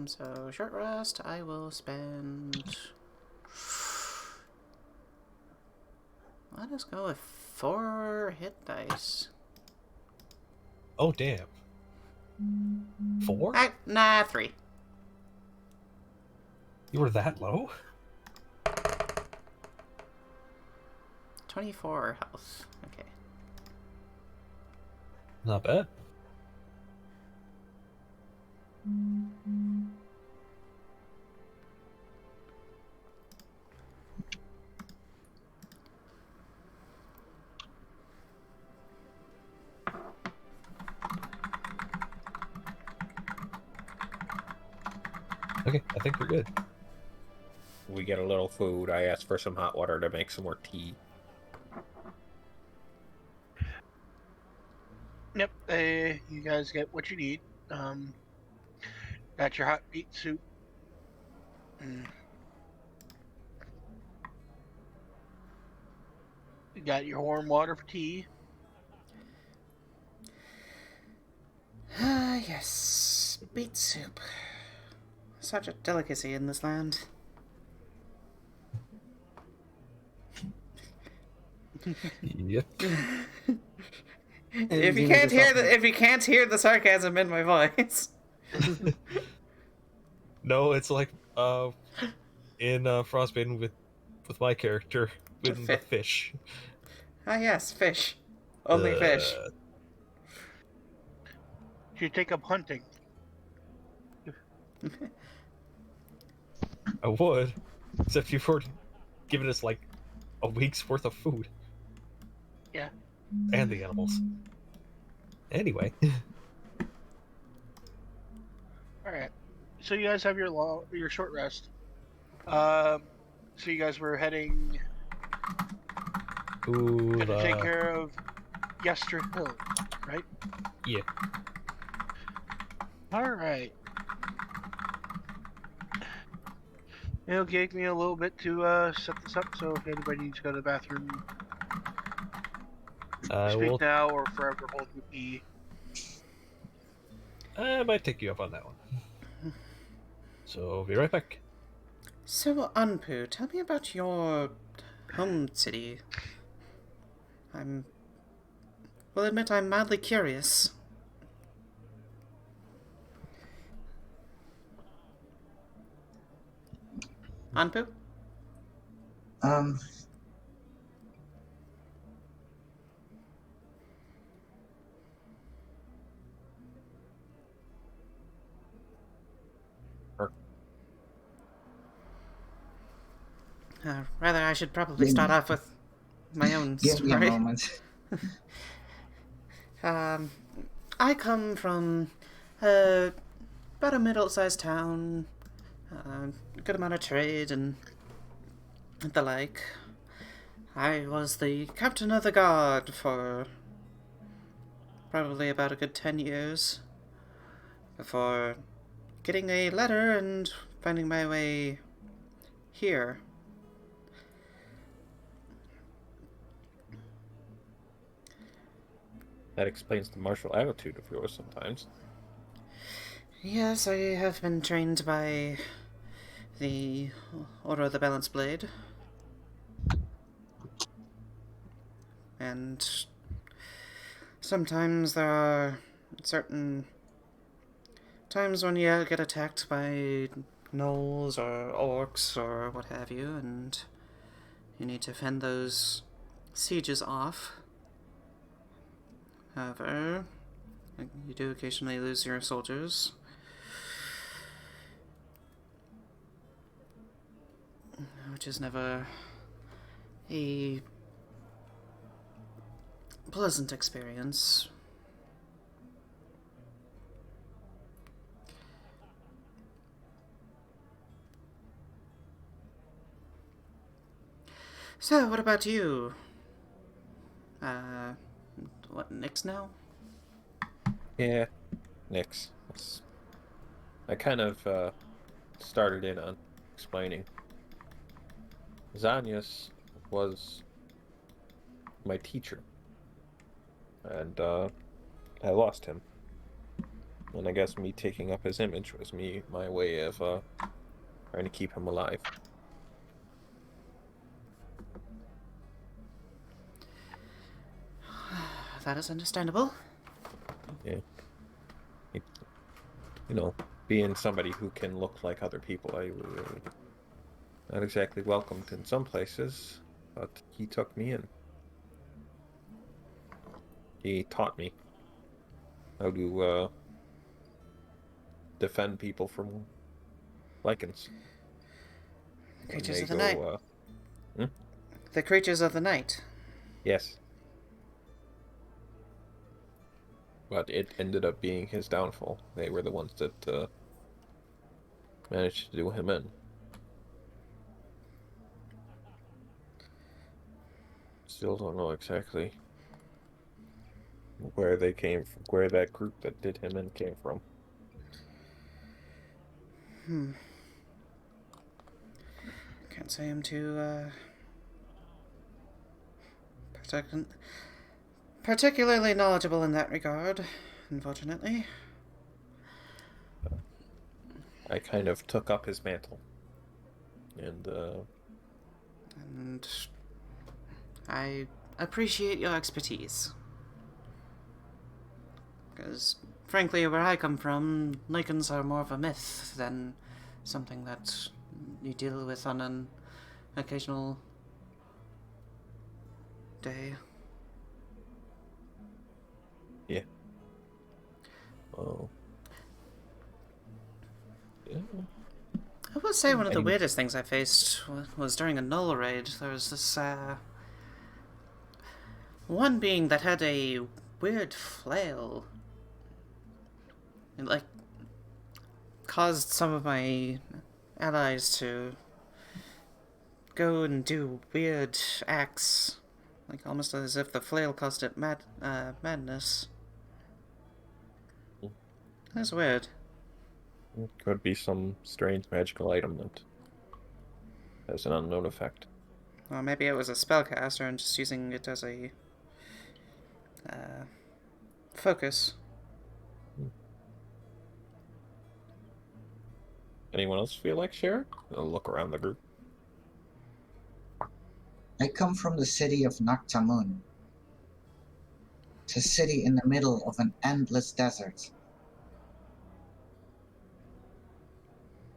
So short rest. I will spend. Let us go with 4 hit dice. Oh, damn. 4? Nah, 3. You were that low? 24 health. Okay. Not bad. Okay, I think we're good. We get a little food. I asked for some hot water to make some more tea. Yep. You guys get what you need. Got your hot meat soup. You got your warm water for tea. Ah, yes. Beet soup. Such a delicacy in this land. Yep. If you can't hear the sarcasm in my voice. No, it's like in Frostbane with my character with the fish. Ah, yes, fish. Only fish. You take up hunting. I would, except you've already given us like a week's worth of food. Yeah. And the animals. Anyway. All right. So you guys have your short rest. So you guys were heading Ooh, to take care of Yester Hill, right? Yeah. All right. It'll take me a little bit to set this up, so if anybody needs to go to the bathroom, speak now or forever hold your pee. I might take you up on that one. So, be right back. So, Anpu, tell me about your home city. Will admit I'm madly curious. Anpu? Rather, I should probably Give start me- off with my own Give me a story. moment. I come from about a middle-sized town, a good amount of trade and the like. I was the captain of the guard for probably about a good 10 years before getting a letter and finding my way here. That explains the martial attitude of yours sometimes. Yes, I have been trained by the Order of the Balanced Blade. And sometimes there are certain times when you get attacked by gnolls or orcs or what have you, and you need to fend those sieges off. However, you do occasionally lose your soldiers. Which is never a pleasant experience. So, what about you? What, Nyx now? Yeah, Nyx. I kind of started in on explaining. Xanyas was my teacher, and I lost him. And I guess me taking up his image was my way of trying to keep him alive. That is understandable. Yeah. You know, being somebody who can look like other people, I not exactly welcomed in some places, but he took me in. He taught me how to defend people from lycans. Creatures of the night. Hmm? The creatures of the night. Yes. But it ended up being his downfall. They were the ones that managed to do him in. Still don't know exactly where they came from, where that group that did him in came from. Can't say I'm too, particularly knowledgeable in that regard, unfortunately. I kind of took up his mantle. And And I appreciate your expertise. Because, frankly, where I come from, lycans are more of a myth than something that you deal with on an occasional day. yeah. Oh. Yeah. I will say one of the Any- weirdest things I faced was during a null raid. There was this, one being that had a weird flail. It, like, caused some of my allies to go and do weird acts. Like, almost as if the flail caused it madness. That's weird. Could be some strange magical item that has an unknown effect. Or maybe it was a spellcaster and just using it as a focus. Anyone else feel like sharing? I'll look around the group. I come from the city of Noctamun. It's a city in the middle of an endless desert.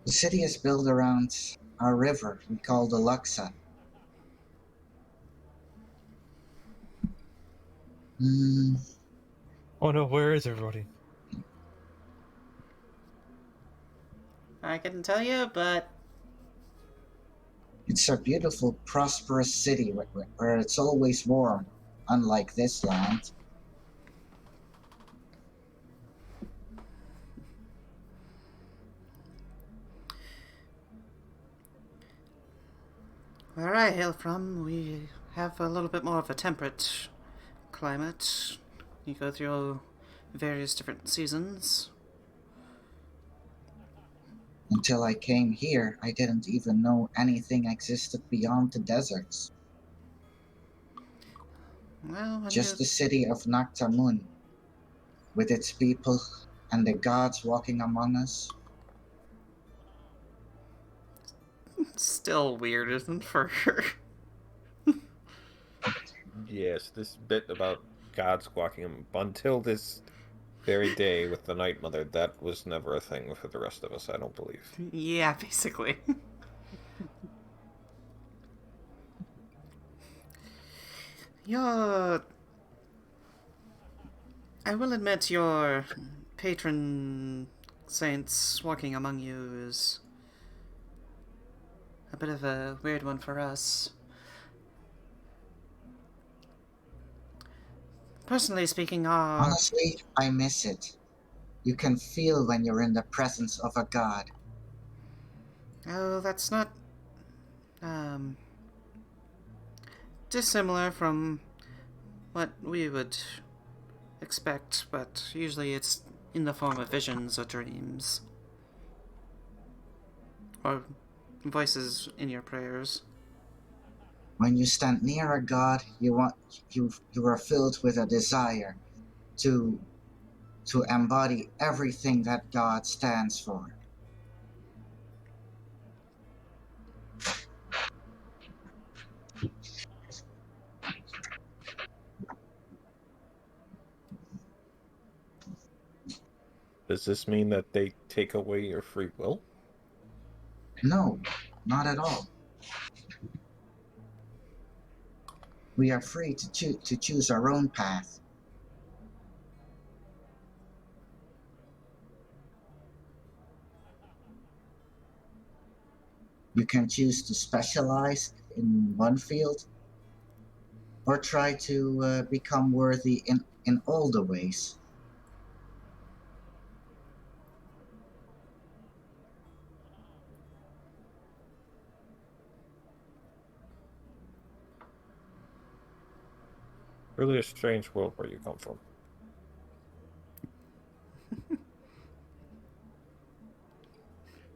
The city is built around a river we call the Luxa. Oh no, where is everybody? I couldn't tell you, but It's a beautiful, prosperous city where it's always warm, unlike this land. Where I hail from, we have a little bit more of a temperate climate. You go through various different seasons. Until I came here, I didn't even know anything existed beyond the deserts. Well, when Just the city of Naktamun, with its people and the gods walking among us. Still weird, isn't for her? Yes, this bit about God squawking him until this very day with the Night Mother, that was never a thing for the rest of us, I don't believe. Yeah, basically. Your... I will admit your patron saints walking among you is a bit of a weird one for us. Personally speaking, Honestly, I miss it. You can feel when you're in the presence of a god. oh, that's not dissimilar from what we would expect, but usually it's in the form of visions or dreams. Or voices in your prayers. When you stand near a god, you are filled with a desire to embody everything that God stands for. Does this mean that they take away your free will? No, not at all. We are free to choose our own path. You can choose to specialize in one field or try to become worthy in all the ways. Really a strange world where you come from.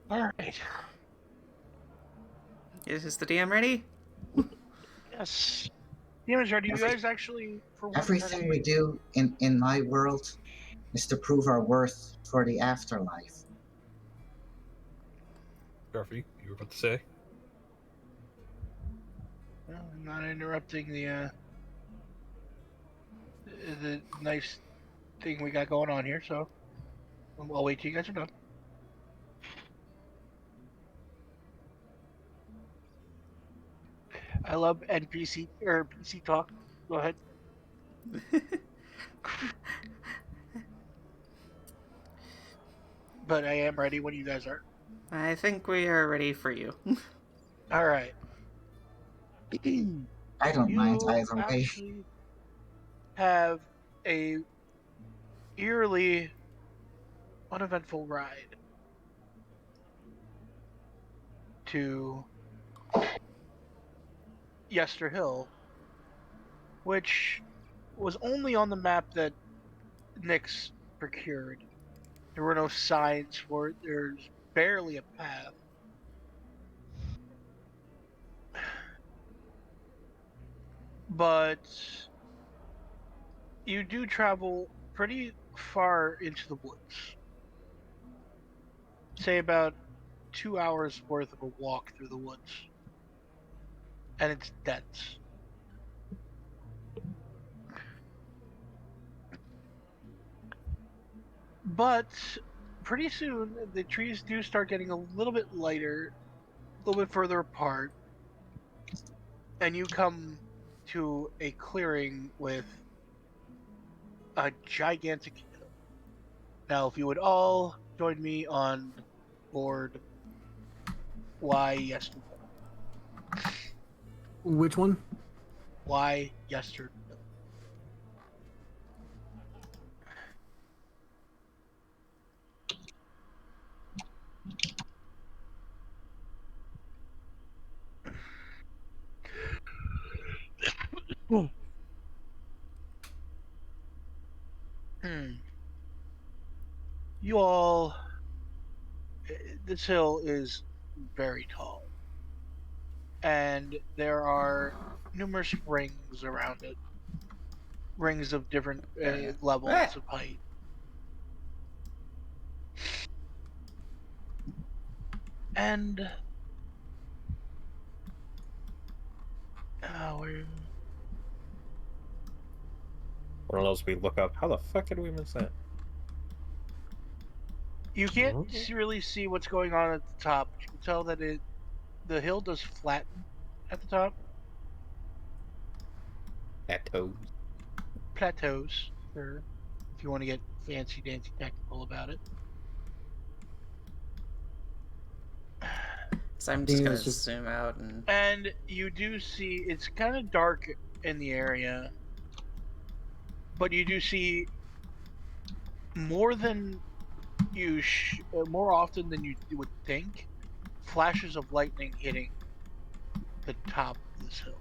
All right. Is the DM ready? Yes. Demons, are you guys actually for once Everything we do in my world is to prove our worth for the afterlife. Gruffy, you were about to say? Well, I'm not interrupting the nice thing we got going on here, so I'll wait till you guys are done. I love NPC or PC talk. Go ahead. But I am ready when you guys are. I think we are ready for you. All right. I don't mind You either way. actually have a eerily uneventful ride to Yester Hill, which was only on the map that Nyx procured. There were no signs for it. There's barely a path. But you do travel pretty far into the woods. Say about 2 hours worth of a walk through the woods. And it's dense. But pretty soon the trees do start getting a little bit lighter, a little bit further apart, and you come to a clearing with a gigantic hill. Now, if you would all join me on board, why yes. Which one? Why yesterday? You all, this hill is very tall, and there are numerous rings around it, rings of different levels of height. And where? One of those we look up. How the fuck did we miss that? You can't really see what's going on at the top, but you can tell that the hill does flatten at the top. Plateaus, sure, if you want to get fancy dancy technical about it. So I'm just gonna zoom out and. And you do see it's kind of dark in the area, but you do see more than more often than you would think, flashes of lightning hitting the top of this hill.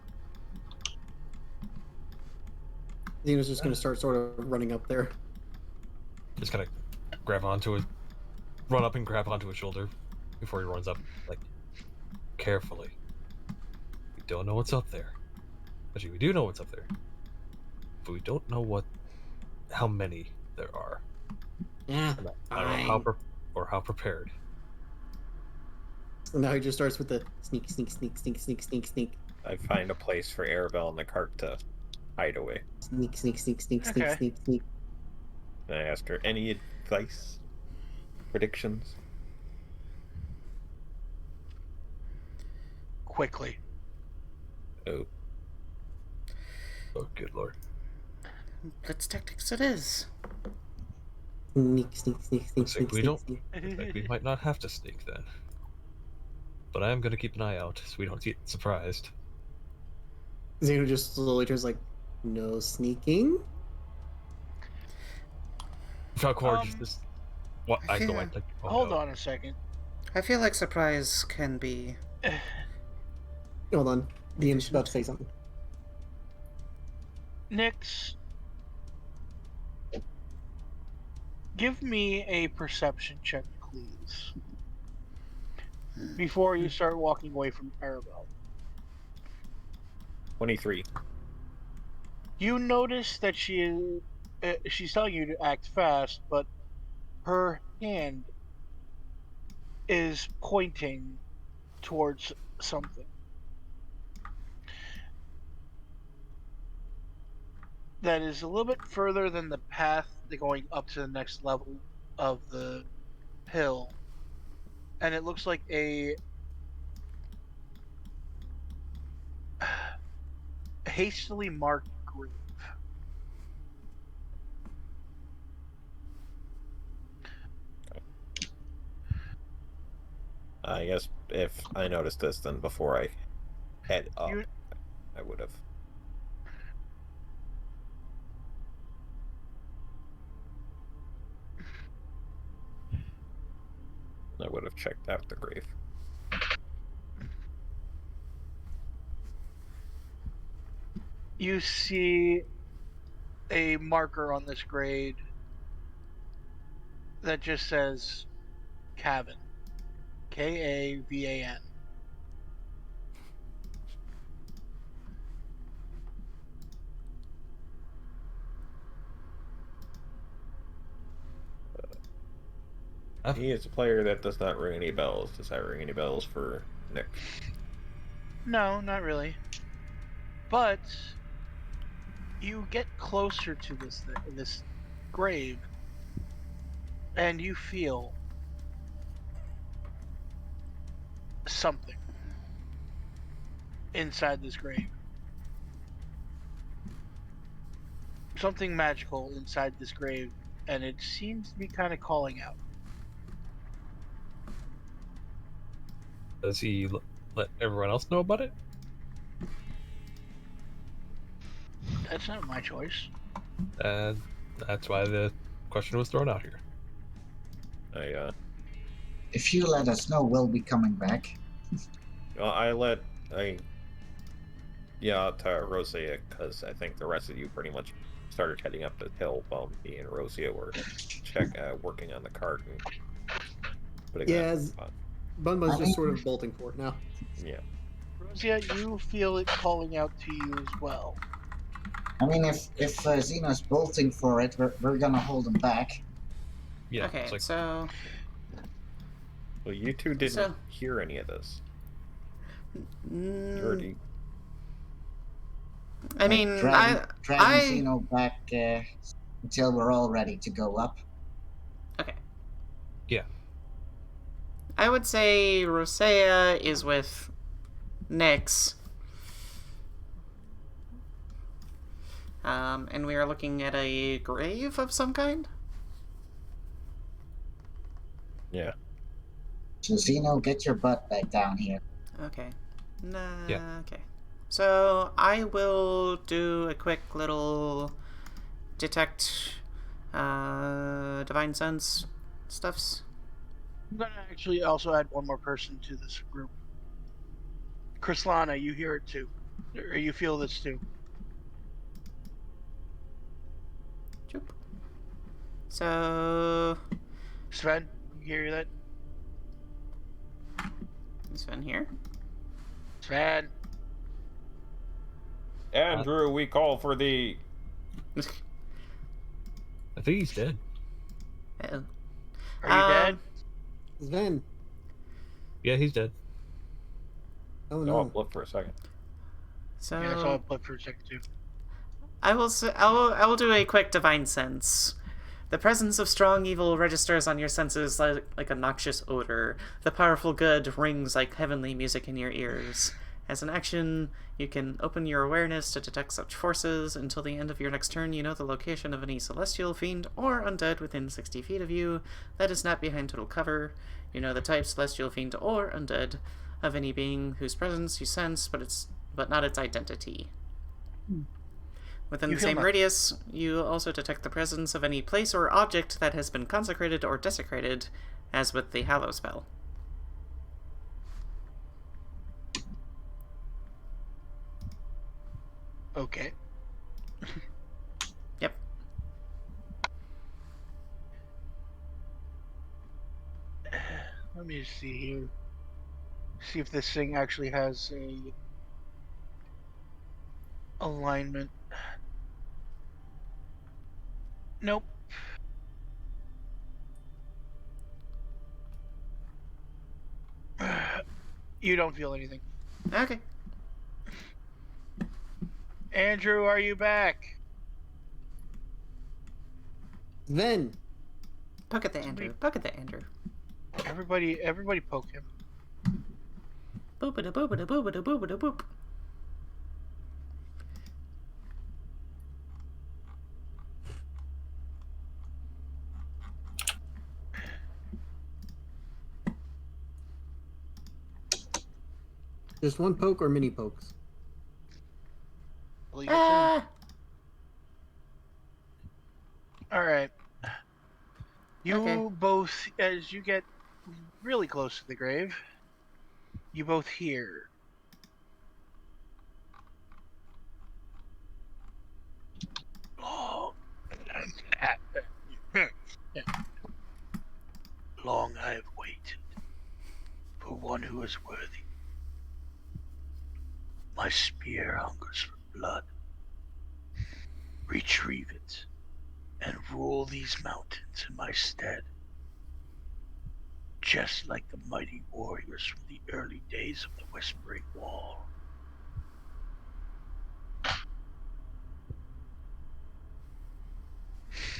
Zeno's just gonna start sort of running up there. Just kind of grab onto it, run up and grab onto his shoulder before he runs up, like, carefully. We don't know what's up there. Actually, we do know what's up there, but we don't know how many there are. Yeah, I don't know how prepared. So now he just starts with the sneak, sneak, sneak, sneak, sneak, sneak, sneak. I find a place for Arabelle and the cart to hide away. Sneak, sneak, sneak, sneak, Okay. sneak, sneak, sneak. And I asked her, any advice? Predictions? Quickly. Oh. Oh, good lord. Blitz tactics it is. Sneak, sneak, sneak, sneak, Looks like sneak, we sneak, don't. sneak. Looks like we might not have to sneak then. But I am going to keep an eye out so we don't get surprised. Zeno just slowly turns like, no sneaking? Valkorran just... What? I go Yeah. and like... Oh, Hold no. on a second. I feel like surprise can be. Hold on. Dean's about to say something. Nyx, give me a perception check, please, before you start walking away from Arabelle. 23. You notice that she's telling you to act fast, but her hand is pointing towards something that is a little bit further than the path going up to the next level of the hill, and it looks like a hastily marked grave. I guess if I noticed this, then before I head up, I would have. I would have checked out the grave. You see a marker on this grade that just says Cavan. Kavan. He is a player that does not ring any bells. Does that ring any bells for Nick? No, not really. But you get closer to this grave, and you feel something inside this grave. Something magical inside this grave, and it seems to be kind of calling out. Does he let everyone else know about it? That's not my choice. And that's why the question was thrown out here. If you let us know, we'll be coming back. Yeah, to Roseia, because I think the rest of you pretty much started heading up the hill while me and Roseia were working on the cart and putting Yeah, that on. Bunbu's just sort of bolting for it now. Yeah. Roseia, you feel it calling out to you as well. I mean, if Zino's bolting for it, we're gonna hold him back. Yeah. Okay, It's like, so Well, you two didn't So- hear any of this. mm, You already... I mean, dragging I Zino back until we're all ready to go up. okay. yeah. I would say Roseia is with Nyx. And we are looking at a grave of some kind. Yeah. So Zino, get your butt back down here. Okay. Nah. Yeah. Okay. So I will do a quick little detect divine sense stuffs. I'm gonna actually also add one more person to this group. Krislana, you hear it too, or you feel this too. Choop. So Sven, you hear that? this one here. Sven. Andrew, we call for thee. I think he's dead. Uh-oh. Are you dead? Sven. Yeah, he's dead. Oh Oh, no. look for a second. So Yeah, I saw it blip for a second too. I will do a quick divine sense. The presence of strong evil registers on your senses like a noxious odor. The powerful good rings like heavenly music in your ears. As an action, you can open your awareness to detect such forces. Until the end of your next turn, you know the location of any celestial, fiend, or undead within 60 feet of you that is not behind total cover. You know the type, celestial, fiend, or undead of any being whose presence you sense, but not its identity. Within You the feel same nothing. radius, you also detect the presence of any place or object that has been consecrated or desecrated, as with the Hallow spell. Okay. Yep. Let me just see here. See if this thing actually has a alignment. Nope. You don't feel anything. Okay. Andrew, are you back? Sven. Poke at the Andrew. Poke at the Andrew. Everybody poke him. Boop-a-da boop-a-da boop-a-da boop-a-da boop. Just one poke or mini pokes? Well, your turn. All right. You Okay. both, as you get really close to the grave, you both hear. Long, long I have waited for one who is worthy. My spear hungers for blood. Retrieve it and rule these mountains in my stead. Just like the mighty warriors from the early days of the Whispering Wall.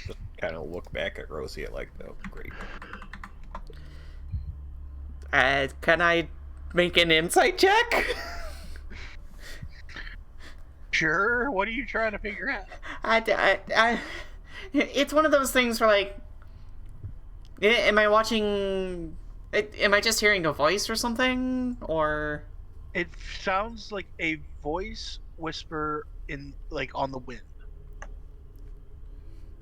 Just kind of look back at Rosie like, oh, great. Can I make an insight check? Sure, what are you trying to figure out? It's one of those things where, like, am I watching... Am I just hearing a voice or something? Or... It sounds like a voice whisper in on the wind.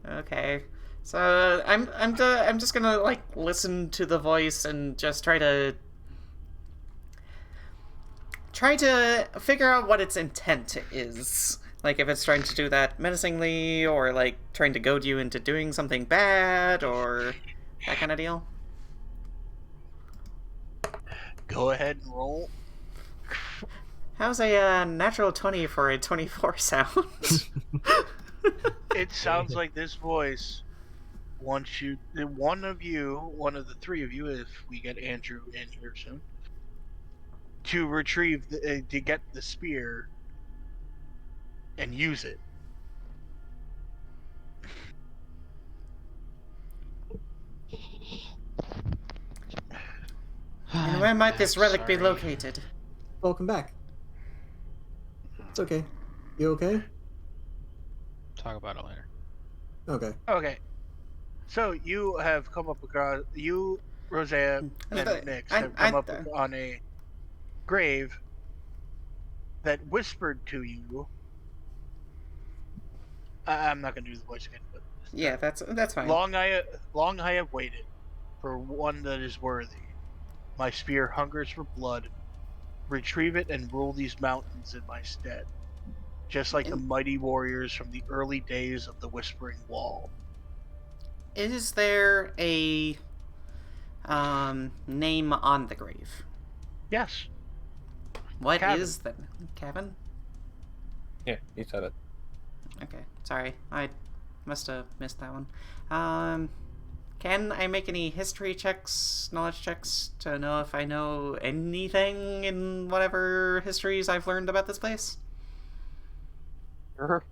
Okay. So I'm just gonna listen to the voice and just try to figure out what its intent is. Like if it's trying to do that menacingly, or trying to goad you into doing something bad, or that kind of deal. Go ahead and roll. How's a natural 20 for a 24 sound? It sounds like this voice wants you, one of the three of you, if we get Andrew in here soon, to retrieve, to get the spear and use it. And where might this relic be Sorry. located? Welcome back. It's okay. You okay? Talk about it later. Okay. Okay. So you have come up across, Roseia, and Nyx have come up on a grave that whispered to you. I'm not going to do the voice again, but Yeah, that's fine. long I have waited for one that is worthy. My spear hungers for blood. Retrieve it and rule these mountains in my stead, just like the mighty warriors from the early days of the Whispering Wall. Is there a name on the grave? Yes. What Cabin. is the cabin? Yeah, he said it. Okay, sorry, I must have missed that one. Can I make any history checks, knowledge checks, to know if I know anything in whatever histories I've learned about this place? Sure.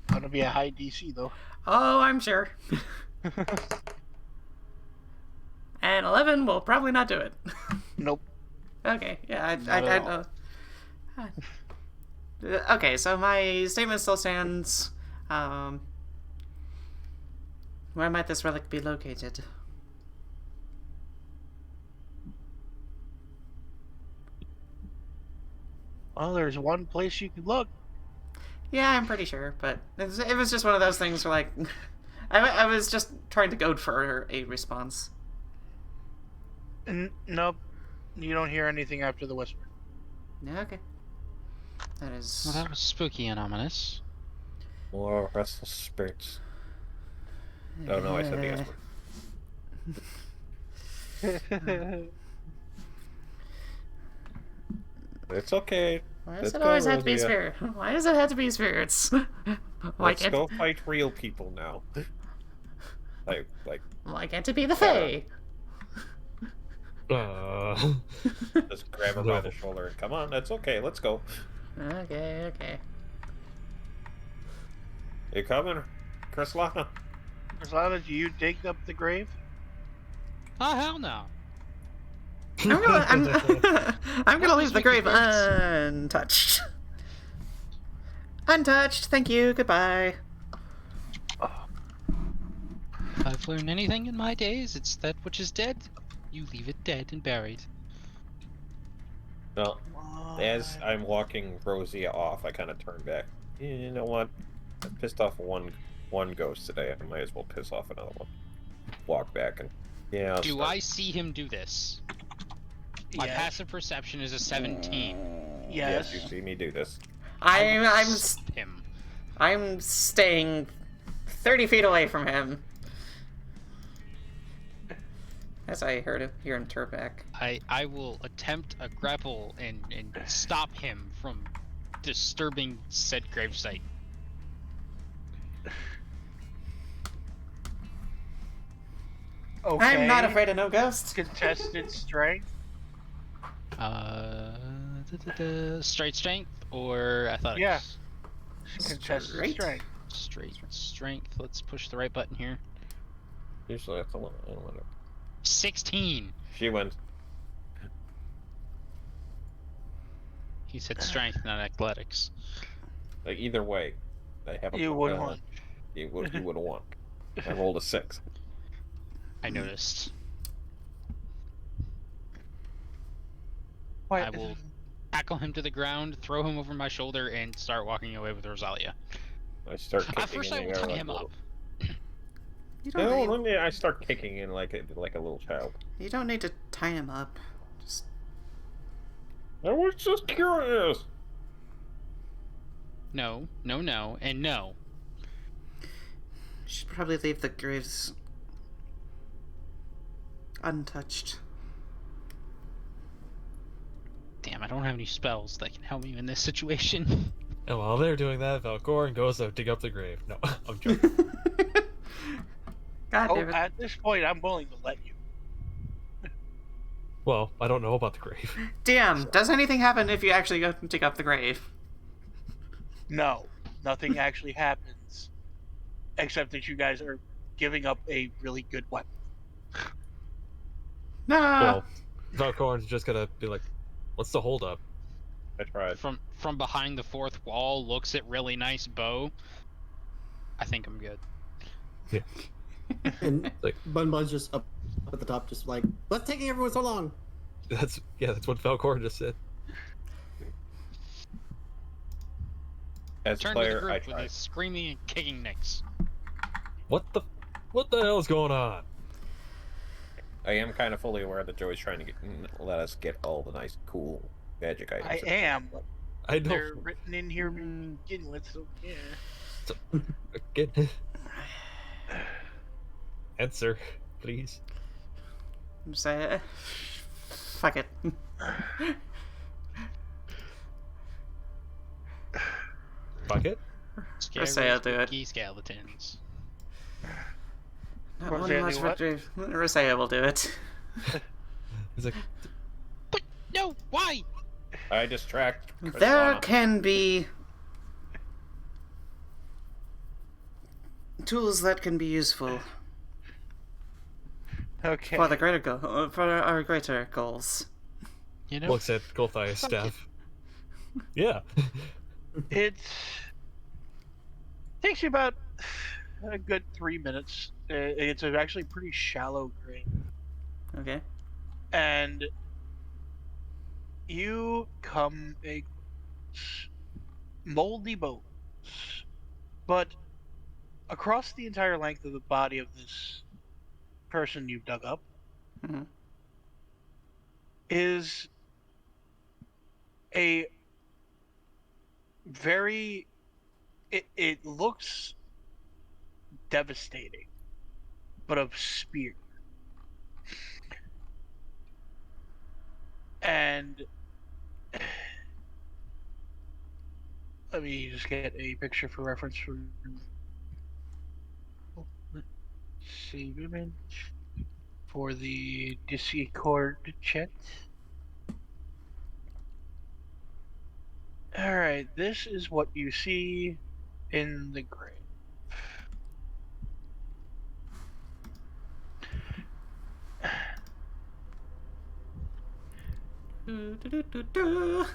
Gonna be a high DC though. Oh, I'm sure. And 11 will probably not do it. Nope. Okay, yeah, Not I at know. Okay, so my statement still stands. Where might this relic be located? Well, there's one place you could look. Yeah, I'm pretty sure, but it was just one of those things where, I was just trying to goad for a response. Nope. You don't hear anything after the whisper. Yeah, okay. That is... Well, that was spooky and ominous. More restless spirits. Oh no, I said the S word. It's okay. Why Let's does it go, always have to be Roseia. spirit? Why does it have to be spirits? Let's go fight real people now. Why can't it be the Fae? Just grab her by the shoulder and come on, that's okay, let's go. Okay. You coming, Krislana? Krislana, do you dig up the grave? Oh, hell no. I'm gonna leave the grave untouched. Untouched, thank you, goodbye. If I've learned anything in my days, it's that which is dead, you leave it dead and buried. Well, as I'm walking Roseia off, I kind of turn back. You know what? I pissed off one ghost today. I might as well piss off another one. Walk back and yeah. Do I see him do this? My passive perception is a 17. Yes. Yes, you see me do this. Him. I'm staying 30 feet away from him. As I hear him turn back. I will attempt a grapple and stop him from disturbing said gravesite. Okay. I'm not afraid of no ghosts. Contested strength. Straight strength or athletics? Yeah. Contested Straight? strength. Straight strength. Let's push the right button here. Usually that's a lot. I don't know. 16. She went. He said strength, not athletics. Like either way, I have a. You would want. You would have won. I rolled a 6. I noticed. Why- I will tackle him to the ground, throw him over my shoulder, and start walking away with Roseia. I start kicking At first, in I the will air tie like him a up. little... You No, don't. then yeah, I start kicking in like a little child. You don't need to tie him up. Just I was just curious. No, no, no, and no. you should probably leave the graves untouched. Damn, I don't have any spells that can help me in this situation. And while they're doing that, Valkorran goes to dig up the grave. No, I'm joking. God Oh, damn it. at this point, I'm willing to let you. Well, I don't know about the grave. Damn, does anything happen if you actually go and dig up the grave? No, nothing actually happens, except that you guys are giving up a really good weapon. Nah. Well, Valkorran's just gonna be like, what's the holdup? I tried. From behind the fourth wall, looks at really nice bow. I think I'm good. Yeah. And Like- Bun Bun's just up at the top, just like, what's taking everyone so long? That's what Valkorran just said. As Turn to the player, I group with tried. his screaming and kicking nicks. What the hell is going on? I am kind of fully aware that Joey's trying to let us get all the nice, cool magic items. I am, but I they're don't written in here to begin with, so yeah. get answer, please. I'm saying, fuck it. Bucket? Roseia, do it. spooky skeletons. Not Roseia, one do much what? victory. Roseia will do it. He's like, But no, why? I distract. There Krislana. can be tools that can be useful Okay. for the greater goal, for our greater goals. You know, looks at Golthiah's Fuck staff. Yeah. It takes you about a good 3 minutes. It's actually a pretty shallow grave. Okay. And you come a moldy bones, but across the entire length of the body of this person you've dug up Mhm. is a very it looks devastating, but of spear. And let me just get a picture for reference for save image for the Discord chat. Alright, this is what you see in the grave. Do-do-do-do-do.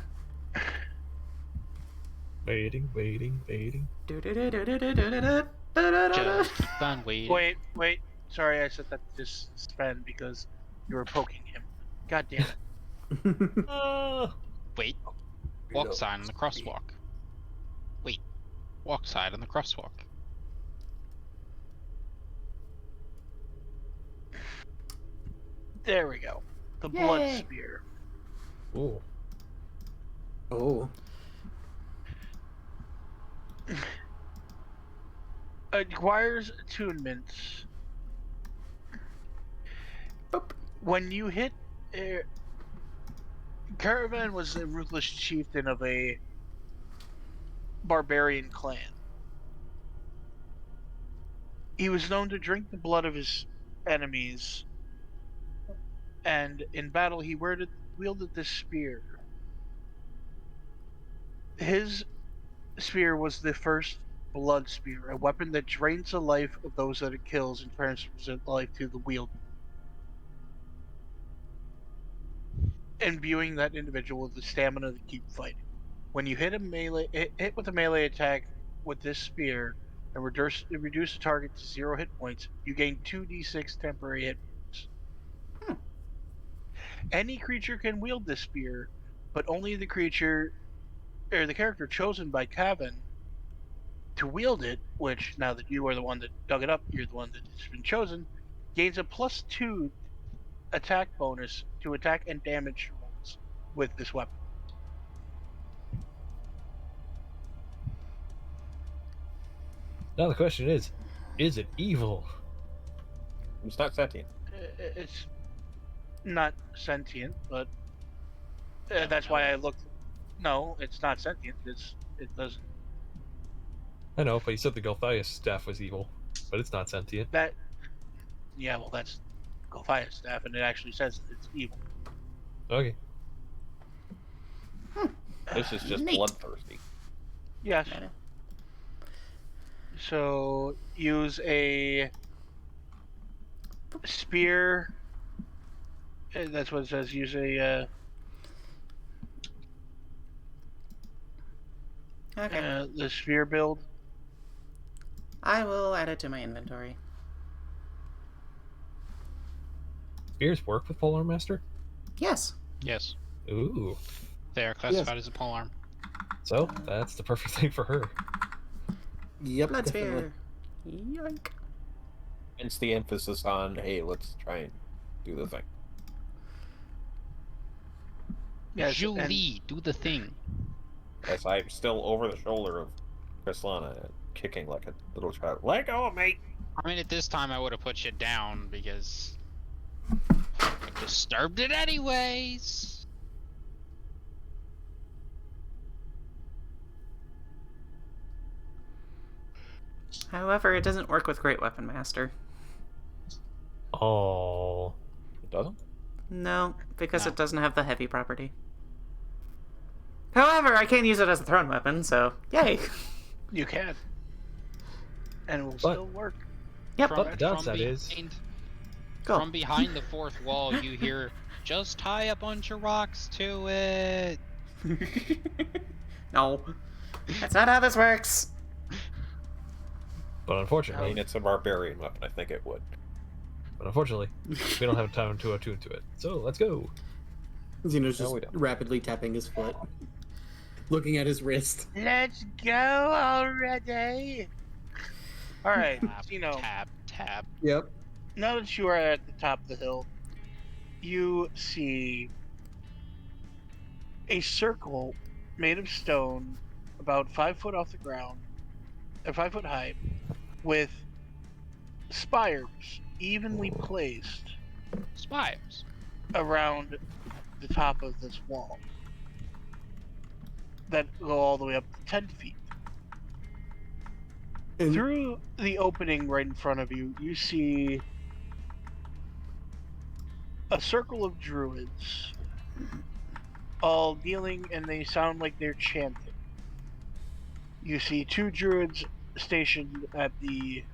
Waiting. Do-do-do-do-do-do-do-do-do-do. just keep on waiting. Wait. Sorry, I said that to Sven because you were poking him. God damn it. Wait. Walk sign on the crosswalk. Wait. Walk side on the crosswalk. There we go. The blood Yay. spear. Ooh. Oh. Acquires attunement. Boop. When you hit... Caravan was a ruthless chieftain of a barbarian clan. He was known to drink the blood of his enemies, and in battle he wielded this spear. His spear was the first blood spear, a weapon that drains the life of those that it kills and transfers their life to the wielder, imbuing that individual with the stamina to keep fighting. When you hit with a melee attack with this spear and reduce the target to 0 hit points, you gain 2d6 temporary hit points. Any creature can wield this spear, but only the creature or the character chosen by Cavan to wield it, which now that you are the one that dug it up, you're the one that's been chosen, gains a +2 attack bonus to attack and damage rolls with this weapon. Now the question is it evil? It's not sentient. It's not sentient, but Yeah, that's no. why I looked. No, it's not sentient. It doesn't. I know, but you said the Gulthias staff was evil, but it's not sentient. That. Yeah, well, that's Gulthias staff, and it actually says it's evil. Okay. This is just Neat. bloodthirsty. Yes. So use a spear. That's what it says. Use a Okay. the spear build. I will add it to my inventory. Spears work with Polearm Master? Yes. Yes, Ooh. they are classified as a polearm. So, that's the perfect thing for her. Yep. Blood definitely. spear. Yoink. Hence the emphasis on, hey, let's try and do the thing. Yes, Julie, do the thing. As I'm still over the shoulder of Krislana, kicking like a little child. Let go of me! I mean, at this time, I would have put you down because I disturbed it anyways. However, it doesn't work with Great Weapon Master. Oh. It doesn't? No, because No. it doesn't have the heavy property. However, I can use it as a thrown weapon, so yay! You can, and it will But- still work. Yep. But the downside is- Go. From behind the fourth wall, you hear, just tie a bunch of rocks to it. No. That's not how this works. But I unfortunately, mean, it's a barbarian weapon. I think it would. we don't have time to attune to it. So, let's go. Zeno's No, just we don't. rapidly tapping his foot, looking at his wrist. Let's go already. All right, Tap, Zino. tap. Yep. Now that you are at the top of the hill, you see a circle made of stone, about 5 foot off the ground, 5 foot high, with spires evenly placed Spires. around the top of this wall that go all the way up to 10 feet. And Through the opening right in front of you, you see a circle of druids, all kneeling, and they sound like they're chanting. You see 2 druids stationed at the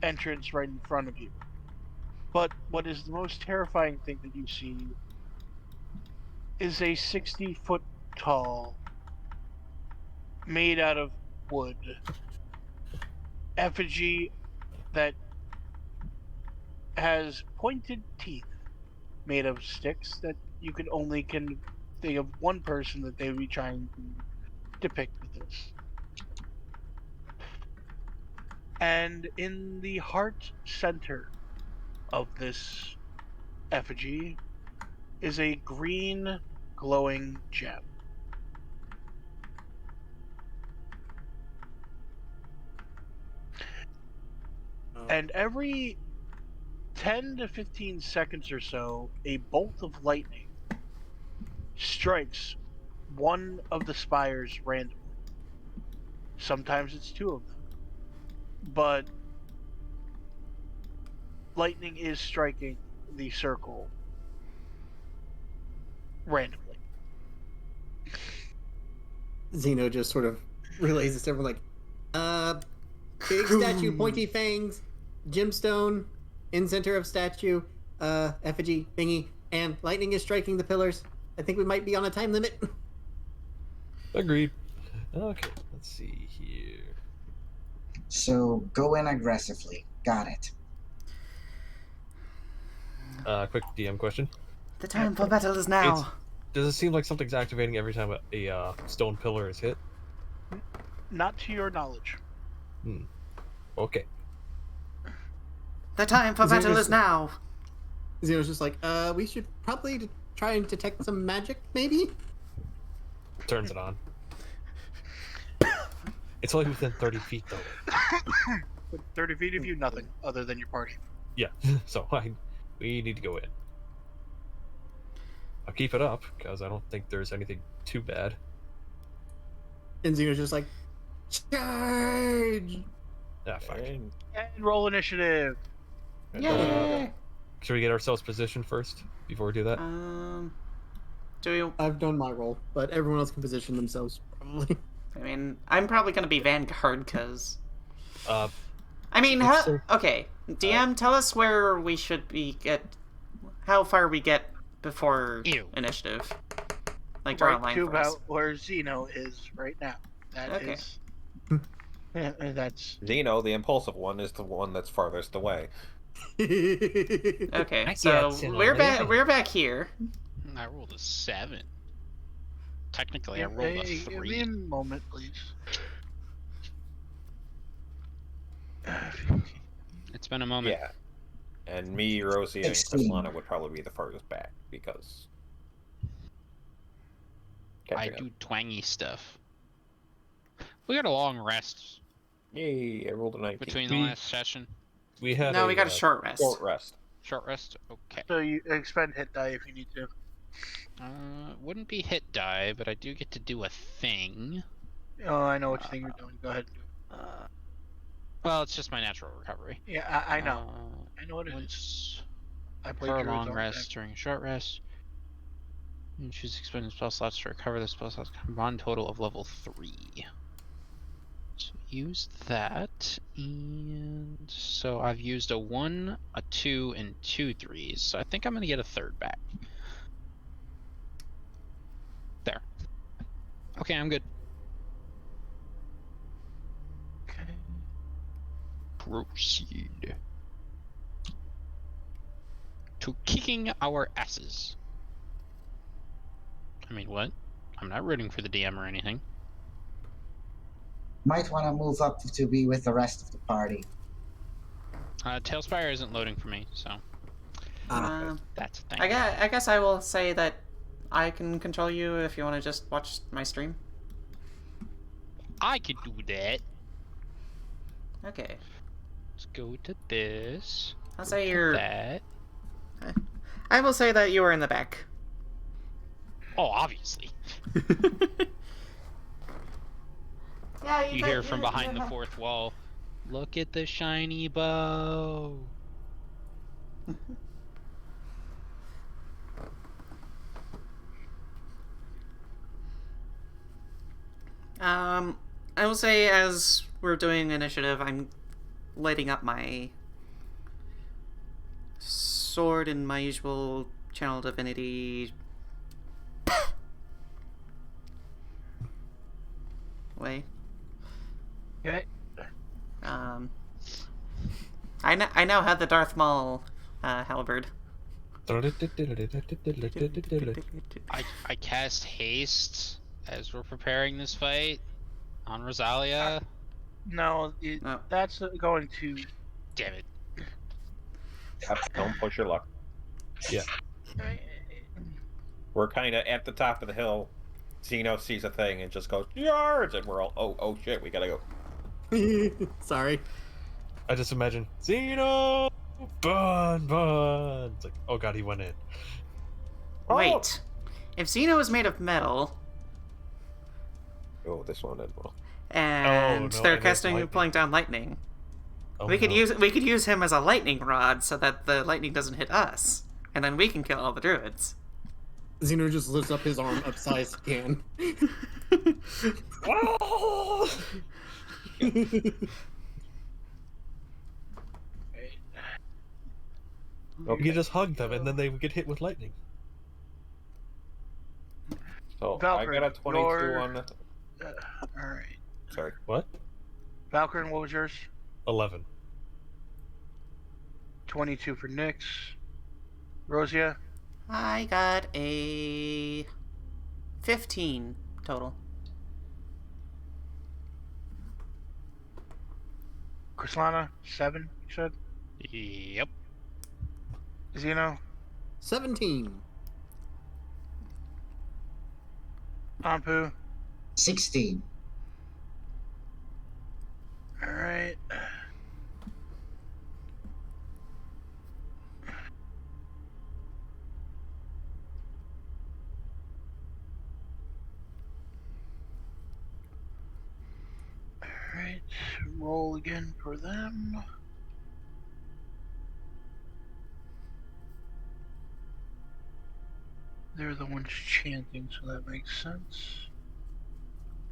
entrance right in front of you. But what is the most terrifying thing that you see is a 60-foot tall, made out of wood, effigy that has pointed teeth made of sticks that you can only think of one person that they would be trying to depict with this. And in the heart center of this effigy is a green glowing gem. And every 10 to 15 seconds or so, a bolt of lightning strikes one of the spires randomly. Sometimes it's 2 of them. But lightning is striking the circle randomly. Zeno just sort of relays this to everyone like, big statue, pointy fangs, gemstone, in center of statue, effigy, thingy, and lightning is striking the pillars. I think we might be on a time limit. Agreed. Okay, let's see here. So go in aggressively. Got it. Quick DM question. The time for battle is now. Does it seem like something's activating every time a stone pillar is hit? Not to your knowledge. Okay. The time for Is there battle just- is now. Zeno's just like, we should probably try and detect some magic, maybe? Turns it on. It's only within 30 feet, though. 30 feet of you, nothing other than your party. Yeah, so we need to go in. I'll keep it up, because I don't think there's anything too bad. And Zeno's just like, charge! Ah, fuck. And And roll initiative. Yay! Should we get ourselves positioned first, before we do that? Do I've done my role, but everyone else can position themselves, probably. we... I mean, I'm probably gonna be Vanguard, because... Uh, I mean, Let's how... see. Okay, DM, tell us where we should how far we get before Ew. initiative. Like, draw a Right line to for us. about where Zino is right now. That Okay. is... Yeah, that's... Zino, the impulsive one, is the one that's farthest away. Okay, I so get it, we're back here. I rolled a 7. Technically, I Give rolled a give me 3. a moment, please. It's been a moment. Yeah. And me, Rosie, and 16. Krislana would probably be the farthest back, because... I do twangy stuff. We got a long rest Yay, I rolled a 19. between the last session. we had No, we got a short rest. Short rest. Short rest? Okay. So you expend hit die if you need to. Wouldn't be hit die, but I do get to do a thing. Oh, I know which thing you're doing. Go ahead and do it. Well, it's just my natural recovery. Yeah, I know. I know what it is. Once I played for a Druids long all the rest during a short rest. You choose expended spell slots to recover the spell slots combined total of level 3. So use that, and so I've used a 1, a 2, and 2 3s. So I think I'm gonna get a third back. There. Okay, I'm good. Okay. Proceed to kicking our asses. I mean, what? I'm not rooting for the DM or anything. Might want to move up to be with the rest of the party. Tailspire isn't loading for me, so that's a thing. I guess I will say that I can control you if you want to just watch my stream. I could do that. Okay. Let's go to this. I'll say you're... That. I will say that you are in the back. Oh, obviously. Yeah, You hear from behind the fourth wall. Look at the shiny bow. I will say as we're doing initiative, I'm lighting up my sword in my usual channel divinity way. Okay. I now have the Darth Maul halberd. I cast haste as we're preparing this fight on Roseia. No, No. that's going to... Damn it. Don't push your luck. Yeah. We're kind of at the top of the hill. Zeno sees a thing and just goes, yards! And we're all, oh shit, we gotta go. Sorry. I just imagine, Zino! Bun! It's like, oh god, he went in. Wait. If Zino is made of metal, Oh, this one as well. and no, they're and there's casting lightning. pulling down lightning, Oh, we could no. use him as a lightning rod so that the lightning doesn't hit us, and then we can kill all the druids. Zeno just lifts up his arm upsized again. You can just hug them and then they would get hit with lightning. So Valkyrie, I got a 22 your- on the... Alright. Sorry. What? Valkorran, what was yours? 11. 22 for Nyx. Roseia? I got a 15 total. Krislana, 7, you said? Yep. Zino, 17. Anpu. 16. Alright. Alright, roll again for them. They're the ones chanting, so that makes sense.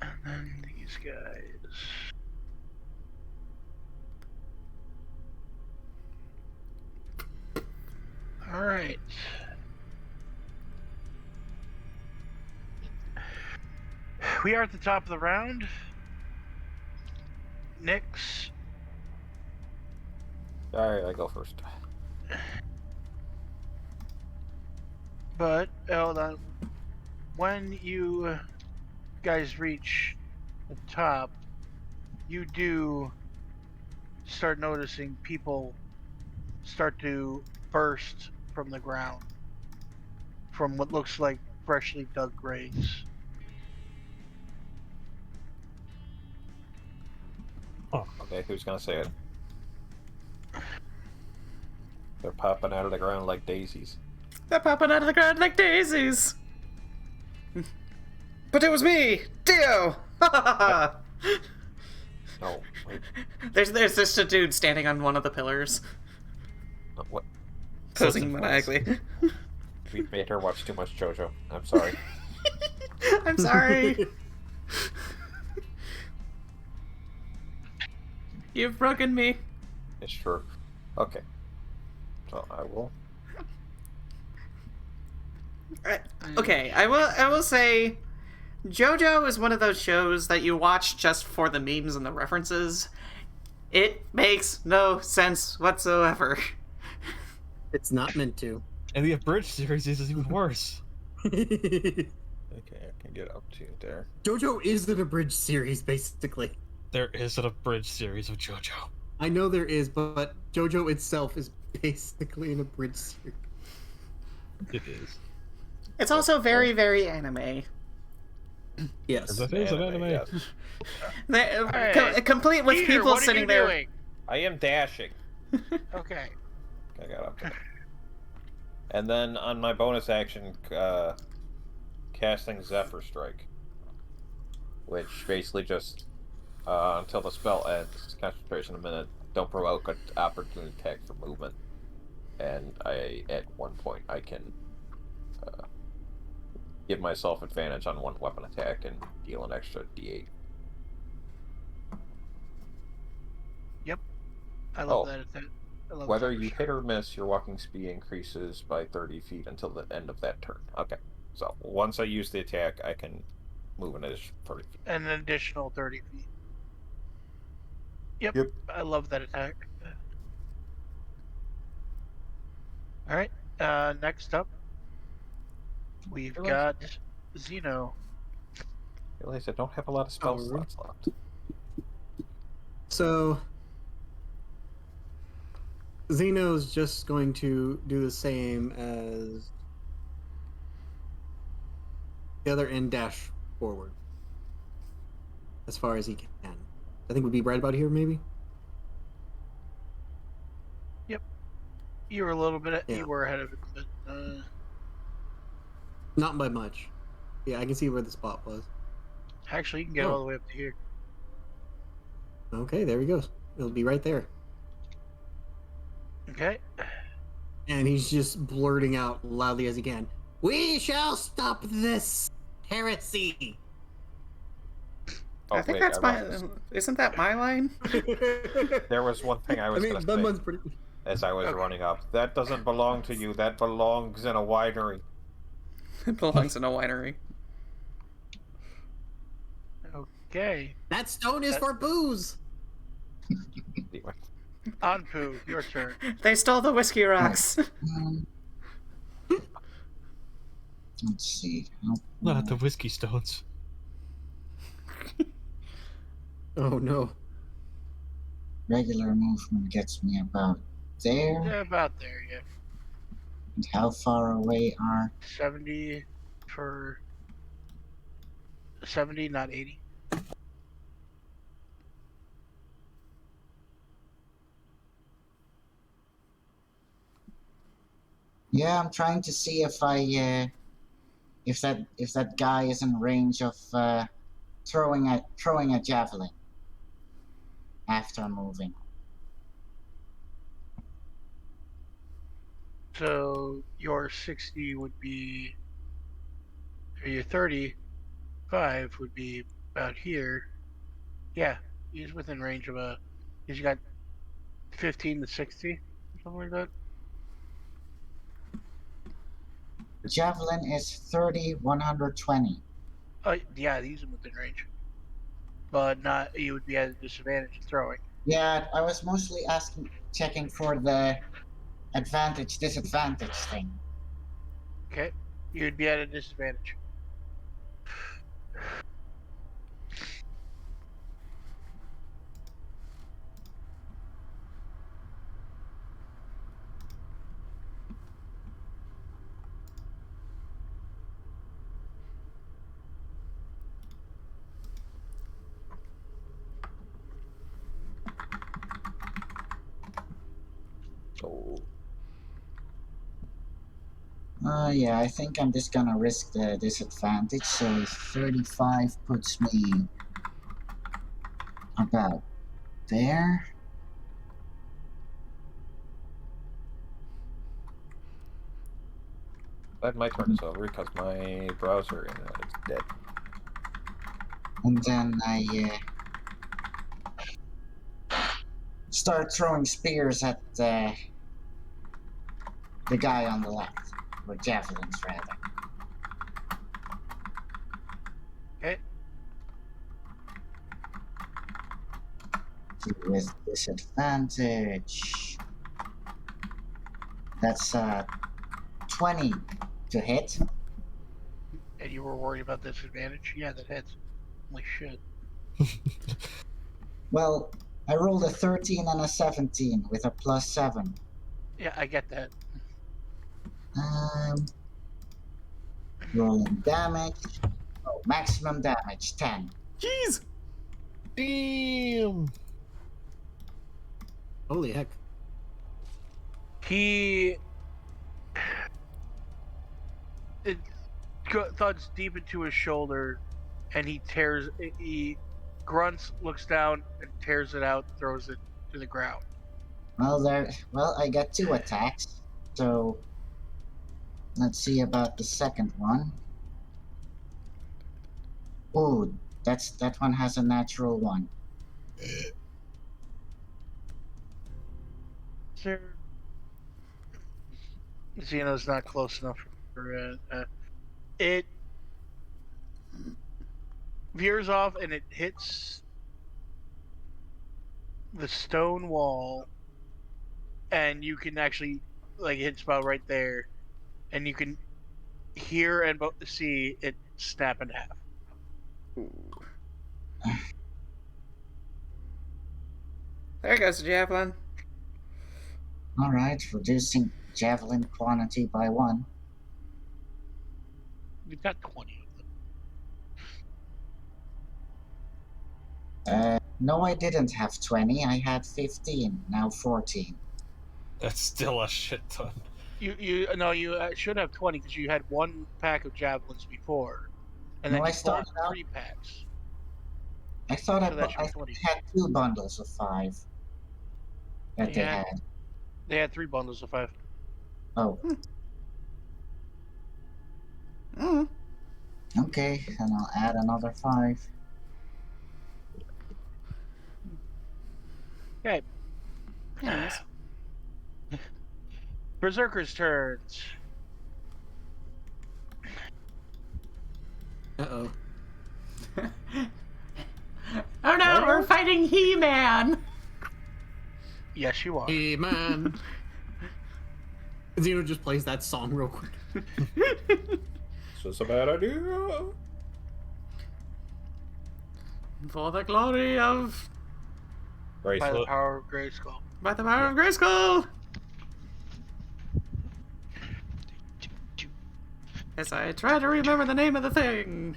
And then these guys. Alright. We are at the top of the round. Nyx. Alright, I go first. But, hold on. When you guys reach the top, you do start noticing people start to burst from the ground from what looks like freshly dug graves. Okay, who's gonna say it? They're popping out of the ground like daisies. They're popping out of the ground like daisies. But it was me, Dio. No, wait, There's just a dude standing on one of the pillars, no, what? posing maniacally. We made her watch too much JoJo. I'm sorry. I'm sorry. You've broken me. It's true. Okay. So I will. Okay, I will say, JoJo is one of those shows that you watch just for the memes and the references. It makes no sense whatsoever. It's not meant to. And the abridged series is even worse. Okay, I can get up to there. JoJo is an abridged series, basically. There is an abridged series of JoJo. I know there is, but JoJo itself is basically an abridged series. It is. It's also very, very anime. Yes. That is an anime. Yes. Hey, Complete with Peter, people what are sitting you there. doing? I am dashing. Okay. I got up there. And then on my bonus action, casting Zephyr Strike. Which basically just, until the spell ends, concentration a minute, don't provoke an opportunity attack for movement. And at one point, I can give myself advantage on one weapon attack and deal an extra d8. I love that. I love Whether that for you sure. hit or miss, your walking speed increases by 30 feet until the end of that turn. Okay. So, once I use the attack, I can move an additional 30 feet. And an additional 30 feet. Yep. I love that attack. Alright, next up, we've got Zino. I realize I don't have a lot of spell Oh, really? slots left. So, Zeno's just going to do the same as the other and dash forward as far as he can. I think we'd be right about here, maybe. You were a little bit, Yeah. you were ahead of it, but, Not by much. Yeah, I can see where the spot was. actually you can get Oh. all the way up to here. Okay, there he goes. It'll be right there. Okay. And he's just blurting out loudly as he can, "We shall stop this heresy!" Oh, I think wait, that's my. lost this. Isn't that my line? There was one thing I was going to say Bunbun's pretty... as I was Okay. running up. That doesn't belong to you. That belongs in a winery. It belongs in a winery. Okay. That stone is for booze! Anyway. Anpu, your turn. They stole the whiskey rocks. Let's see. Not the whiskey stones. Oh no. Regular movement gets me about there. Yeah, about there, yeah. And how far away are... 70 for 70, not 80. Yeah, I'm trying to see if if that guy is in range of throwing a javelin after moving. So your 60 would be, or your 35 would be about here. Yeah, he's within range of he's got 15 to 60, something like that. The javelin is 30, 120. Yeah, he's within range. But not, you would be at a disadvantage throwing. Yeah, I was mostly checking for the advantage, disadvantage thing. Okay, you'd be at a disadvantage. So Yeah, I think I'm just gonna risk the disadvantage, so 35 puts me about there. glad my turn is over because my browser internet is dead. And then I start throwing spears at the guy on the left, or javelins rather. Okay, With disadvantage. That's 20 to hit. and you were worried about disadvantage? Yeah, that hits. Holy shit. Well, I rolled a 13 and a 17 with a +7. Yeah, I get that. Rolling damage. Oh, maximum damage 10. Jeez! Damn. Holy heck. It thuds deep into his shoulder, and he grunts, looks down, and tears it out, throws it to the ground. Well, I got 2 attacks, so let's see about the second one. Ooh, that one has a natural 1. Sir, Zeno's not close enough for it veers off and it hits the stone wall, and you can actually, like, it's about right there, and you can hear and see it snap in half. There goes the javelin. Alright, reducing javelin quantity by 1. You've got 20 of them. No, I didn't have 20. I had 15, now 14. That's still a shit ton. You should have 20 because you had 1 pack of javelins before, and then No, I you bought started out- 3 packs. I thought So that's your I 20. had 2 bundles of 5 that they Yeah. had. They had 3 bundles of 5. Oh, Mm. okay, and I'll add another 5. Okay. Yes. Berserker's turns. Uh-oh. Oh no, we're fighting He-Man! Yes, you are. Hey, man. Zeno just plays that song real quick. is a bad idea. For the glory of... Right. By the so- power of Grayskull. By the power of Grayskull! As I try to remember the name of the thing.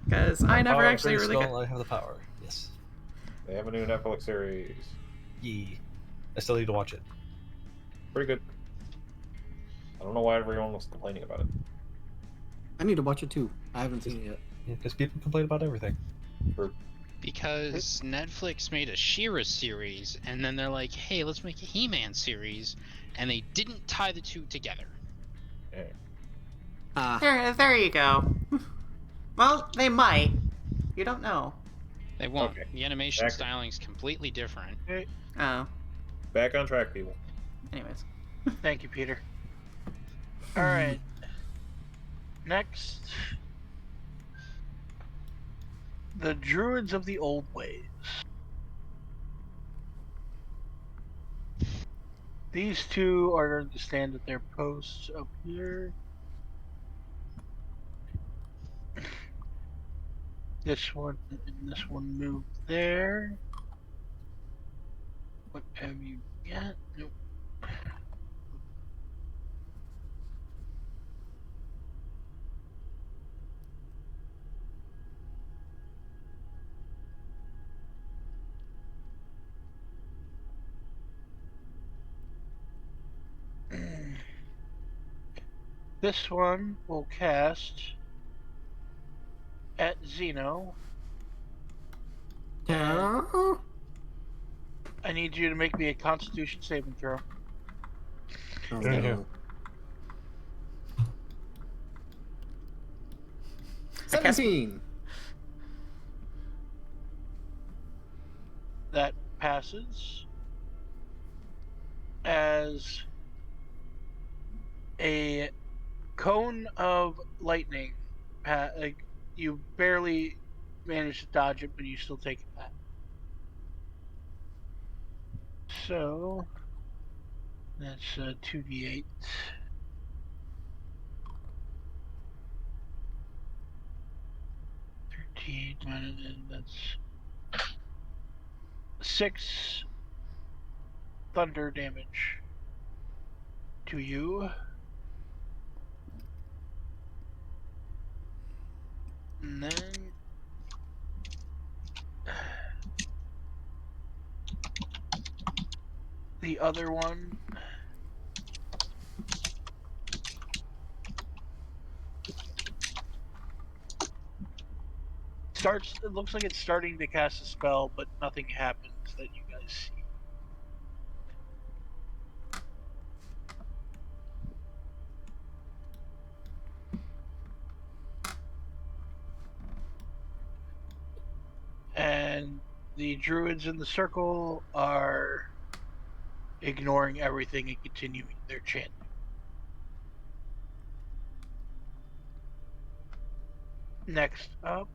Because I never Power of actually really Grayskull, got... I have the power. Yes. They have a new Netflix series. Yee. I still need to watch it. Pretty good. I don't know why everyone was complaining about it. I need to watch it too. I haven't seen it yet. Yeah, because people complain about everything. Because Netflix made a She-Ra series, and then they're like, hey, let's make a He-Man series, and they didn't tie the two together. Yeah. There you go. Well, they might. You don't know. They won't. Okay. The animation Back- styling's completely different. Oh. Back on track, people. Anyways. Thank you, Peter. Alright. Next. The Druids of the Old Ways. These two are going to stand at their posts up here. This one and this one moved there. What have you got? Nope. This one will cast at Zino. Oh, I need you to make me a Constitution saving throw. Thank you. 17. That passes as a cone of lightning. You barely manage to dodge it, but you still take it back. So that's 2d8. That's 6 thunder damage to you. And then the other one starts, it looks like it's starting to cast a spell, but nothing happens that you guys see. And the druids in the circle are ignoring everything and continuing their chanting. Next up.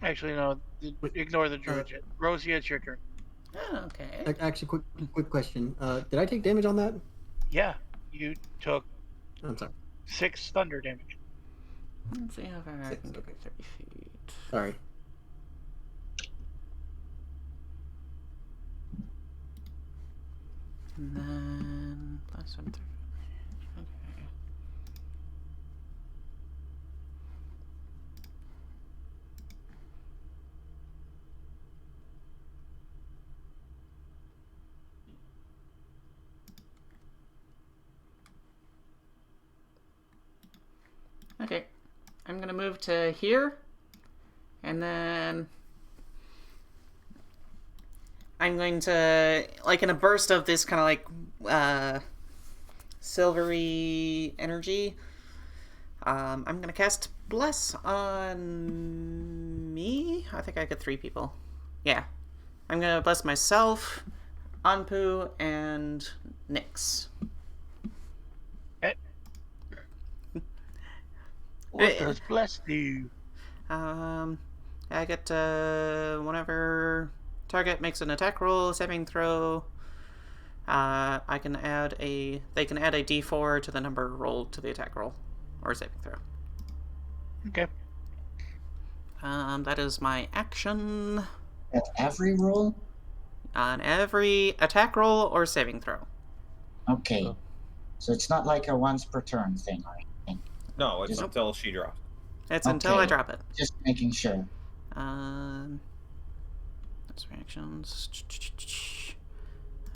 Actually, no. Ignore the druids yet. Roseia, it's your turn. Oh, okay. Actually, quick question. Did I take damage on that? Yeah, you took I'm sorry. 6 thunder damage. Let's see how far I Six, can get okay. 30 feet. Sorry. And then plus 1 30. Okay. Okay, I'm gonna move to here, and then I'm going to, like in a burst of this kind of like silvery energy, I'm gonna cast Bless on me. I think I get 3 people. Yeah, I'm gonna bless myself, Anpu, and Nyx. What does bless do? I get whenever target makes an attack roll, saving throw, I can add a. They can add a D4 to the number rolled to the attack roll or saving throw. Okay. That is my action At every roll? on every attack roll or saving throw. Okay. Oh. So it's not like a once per turn thing or anything. No, it's Just- until she drops. It's until I Okay. drop it. Just making sure. Those reactions.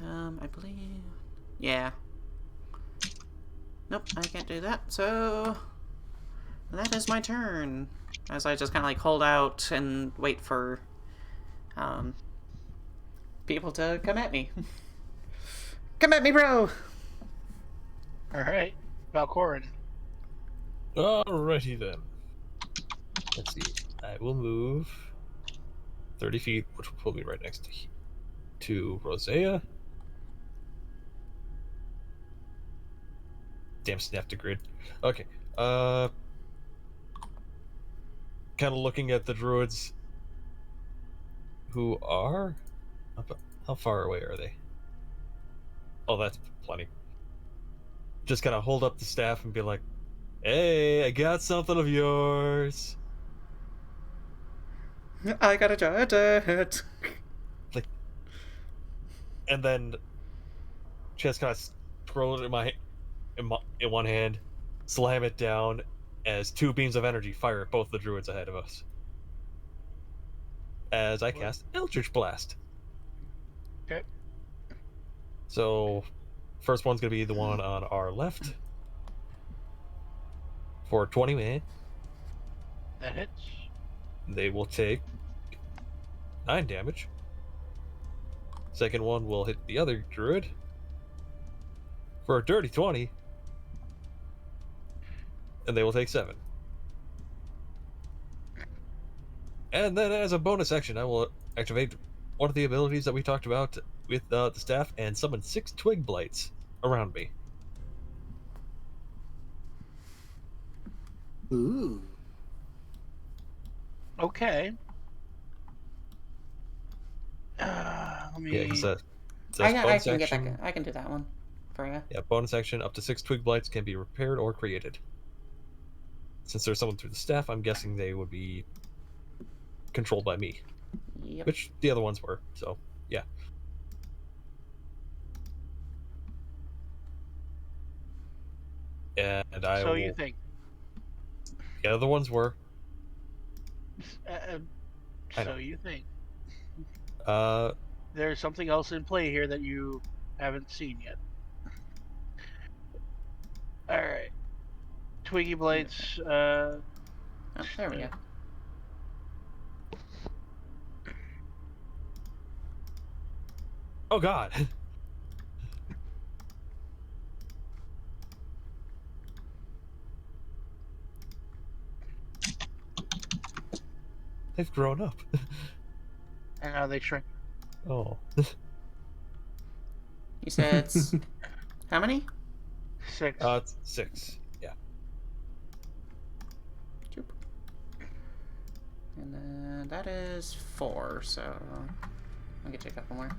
I believe. Yeah. Nope, I can't do that. So that is my turn. As I just kind of like hold out and wait for people to come at me. Come at me, bro. All right. Valkorran. Alrighty then. Let's see. I will move 30 feet, which will put me right next to Roseia. Damn, snap to grid. Okay. Kind of looking at the druids who are... How far away are they? Oh, that's plenty. Just kind of hold up the staff and be like, hey, I got something of yours. I gotta judge it. Like, and then just kind of scroll it in one hand, slam it down as two beams of energy fire at both the druids ahead of us. As I cast Eldritch Blast. Okay. So, first one's gonna be the one on our left for 20 man. That hits. They will take 9 damage. Second one will hit the other druid for a dirty 20, and they will take 7. And then, as a bonus action, I will activate one of the abilities that we talked about with the staff and summon 6 Twig Blades around me. Ooh. Okay. Let me. Yeah, because I bonus can get action. that. I can do that one for you. Yeah, bonus action. Up to 6 Twig Blights can be repaired or created. Since there's someone through the staff, I'm guessing they would be controlled by me, Yep. which the other ones were. So, yeah. And I So will... you think? The other ones were. Uh, I know. so you think Uh, there's something else in play here that you haven't seen yet? All right. Twiggy Blades. Oh, there we go. oh God. They've grown up. And now they shrink. Oh. You said how many? 6. It's 6. Yeah. Choop. And then that is 4. So I'll get you a couple more.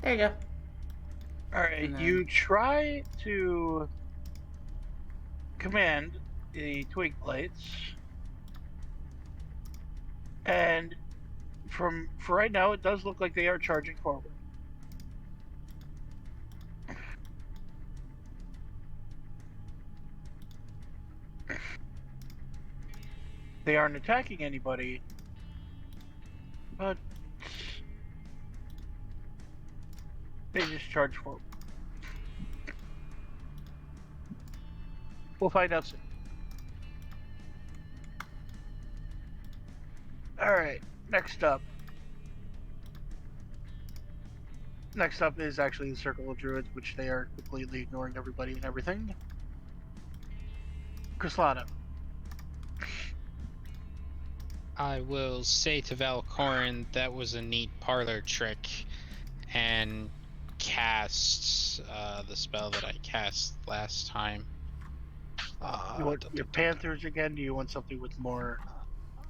There you go. All right. And then- You try to command the Twig Blades, and for right now, it does look like they are charging forward. They aren't attacking anybody, but they just charge forward. We'll find out soon. Alright, next up. Next up is actually the Circle of Druids, which they are completely ignoring everybody and everything. Krislana. I will say to Valkorran that was a neat parlor trick, and cast the spell that I cast last time. You want your panthers again? Do you want something with more?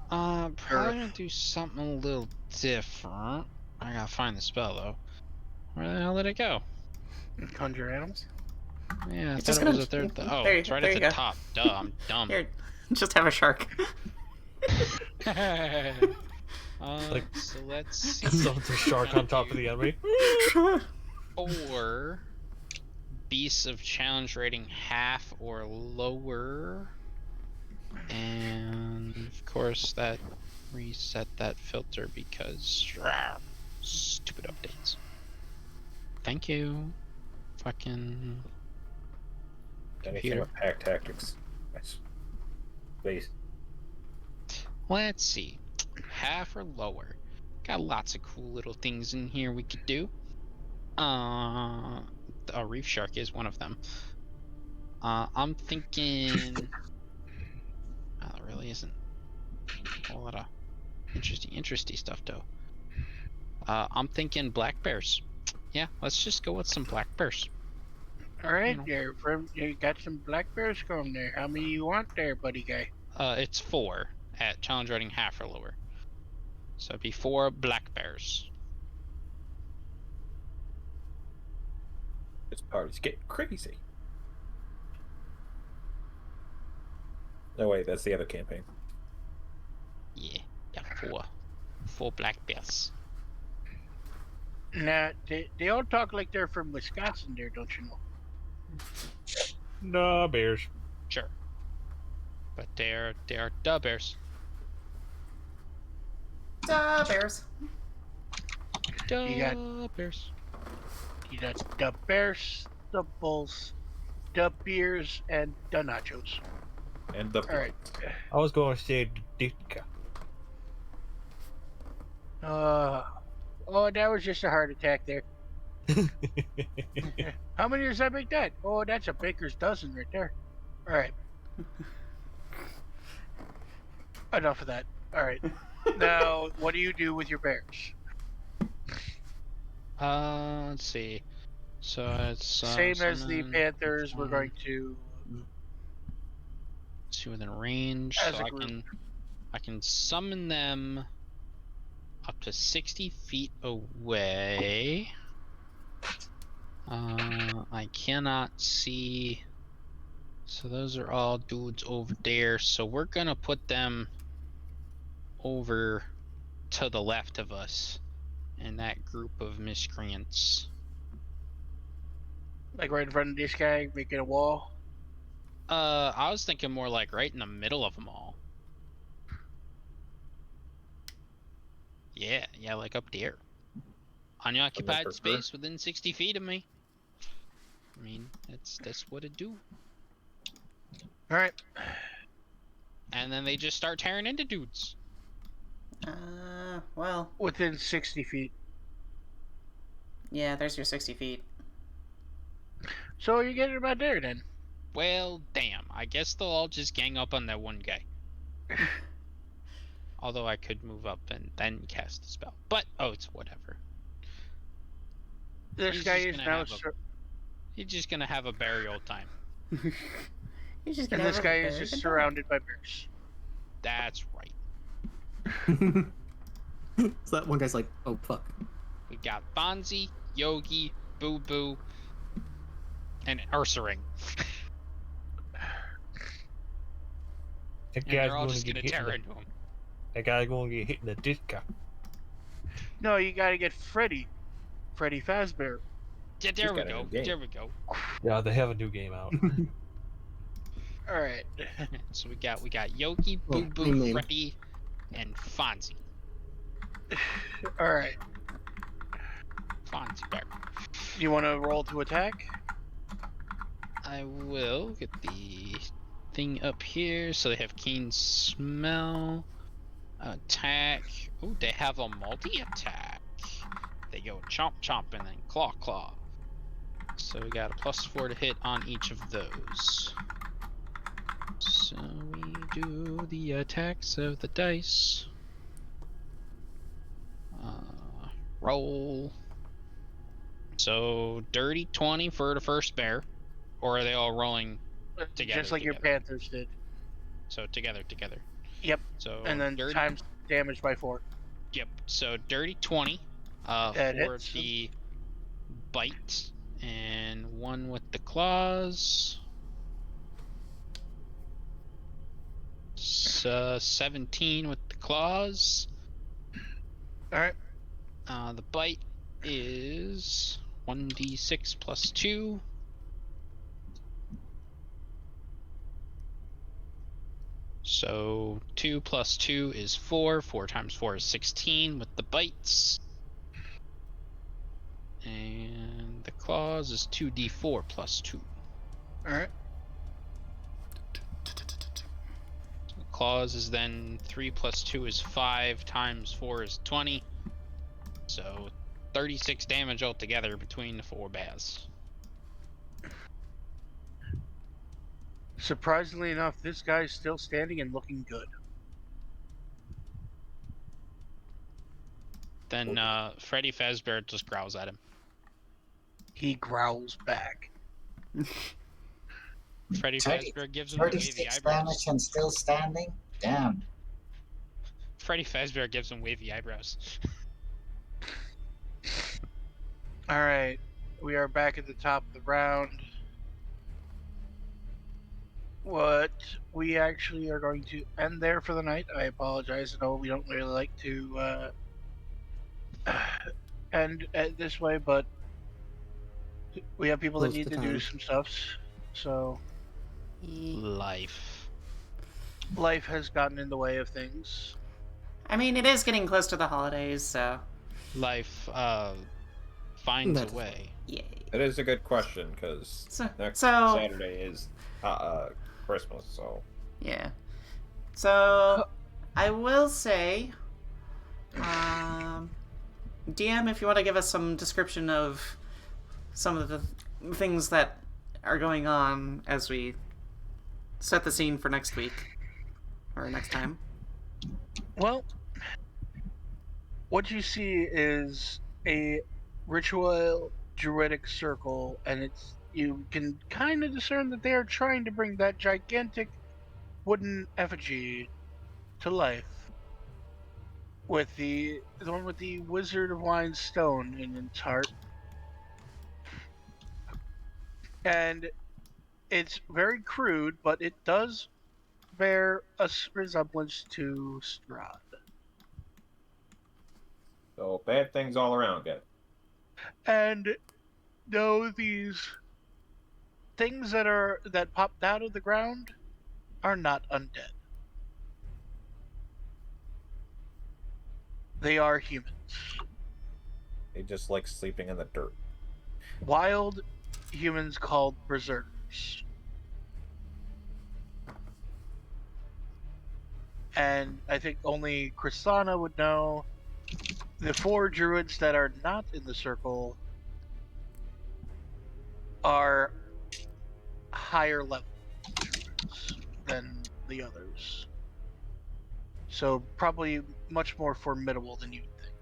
Probably Earth. gonna do something a little different. I gotta find the spell though. Where the hell did it go? Conjure animals? Yeah, I It's thought just it was gonna- at there. Oh, there- it's right there at you the go. top. Duh, I'm dumb. Here, just have a shark. Like, so let's see. Summons a shark on top of the enemy. 4 beasts of challenge rating half or lower, and of course that reset that filter because stupid updates. Thank you. Fucking Anything computer. with pack tactics. Nice. Please. Let's see. Half or lower. Got lots of cool little things in here we could do. A reef shark is one of them. I'm thinking. Oh, there really isn't a whole lot of interesting stuff though. I'm thinking black bears. Yeah, let's just go with some black bears. All right, You know. there. You got some black bears going there. How many you want there, buddy guy? It's 4 at challenge rating half or lower. So it'd be 4 black bears. This party's getting crazy. No, wait, that's the other campaign. Yeah, 4 black bears. Now, they all talk like they're from Wisconsin there, don't you know? Nah, bears. Sure. But they're the bears. Duh, bears. You got- The bears. You got the bears, the bulls, the beers, and the nachos. And the All right. I was going to say Ditka. Oh, that was just a heart attack there. How many does that make that? Oh, that's a baker's dozen right there. All right. Enough of that. All right. Now, what do you do with your bears? Let's see. So it's Same as the summon, panthers. We're going to. see within range. As So a group. I can summon them up to 60 feet away. I cannot see. So those are all dudes over there. So we're gonna put them over to the left of us in that group of miscreants. Like right in front of this guy, making a wall. I was thinking more like right in the middle of them all. Yeah, like up there. Unoccupied prefer. space within 60 feet of me. I mean, that's what it do. All right. And then they just start tearing into dudes. Well, Within 60 feet. yeah, there's your 60 feet. So you're getting about there then. Well, damn. I guess they'll all just gang up on that one guy. Although I could move up and then cast the spell. But, oh, it's whatever. This He's guy just is gonna now. have He's just gonna have a burial time. You're just And gonna this have guy a is very just good surrounded by bears. That's right. So that one guy's like, oh fuck. We got Bonzi, Yogi, Boo Boo, and Ursaring. That And guy's they're all going just to gonna get hit. tear into him. That guy's going to get hit in the Ditka. No, you gotta get Freddy. Freddy Fazbear. Yeah, there we got a go. new game. There we go. Yeah, they have a new game out. Alright. So we got Yogi, Oh, Boo Boo, name. Freddy, and Fonzie. Alright. Fonzie Bear. You wanna roll to attack? I will get the thing up here. So they have keen smell, attack. Ooh, they have a multi-attack. They go chomp chomp and then claw claw. So we got a +4 to hit on each of those. So we do the attacks of the dice. Roll. So dirty 20 for the first bear. Or are they all rolling Together, just like your together. panthers did. So together. Yep. So And then dirty. times damage by 4. Yep. So dirty 20 That for hits. the bite, and 1 with the claws. 17 with the claws. All right. The bite is 1d6 plus 2. So 2 plus 2 is 4. 4 times 4 is 16 with the bites. And the claws is 2d4 plus 2. All right. Claws is then 3 plus 2 is 5 times 4 is 20. So 36 damage altogether between the 4 baths. Surprisingly enough, this guy's still standing and looking good. Then Freddy Fazbear just growls at him. He growls back. Freddy 30 Fazbear gives him the wavy 36 eyebrows. damage and still standing? Damn. Freddy Fazbear gives him wavy eyebrows. All right. We are back at the top of the round. What we actually are going to end there for the night. I apologize. I know we don't really like to end this way, but we have people that Close need to to do time. some stuff. So Life. life has gotten in the way of things. I mean, it is getting close to the holidays, so Life finds That's a way. yay. It is a good question because So, next so Saturday is Christmas, so yeah. So I will say, DM, if you want to give us some description of some of the things that are going on as we set the scene for next week or next time. Well, what you see is a ritual druidic circle, and you can kind of discern that they are trying to bring that gigantic wooden effigy to life with the one with the Wizard of Wine stone in its heart. And it's very crude, but it does bear a resemblance to Strahd. so bad things all around, guys. And no, these things that popped out of the ground are not undead. They are humans. They just like sleeping in the dirt. Wild humans called berserkers. And I think only Krislana would know the 4 druids that are not in the circle are higher level druids than the others. So probably much more formidable than you'd think.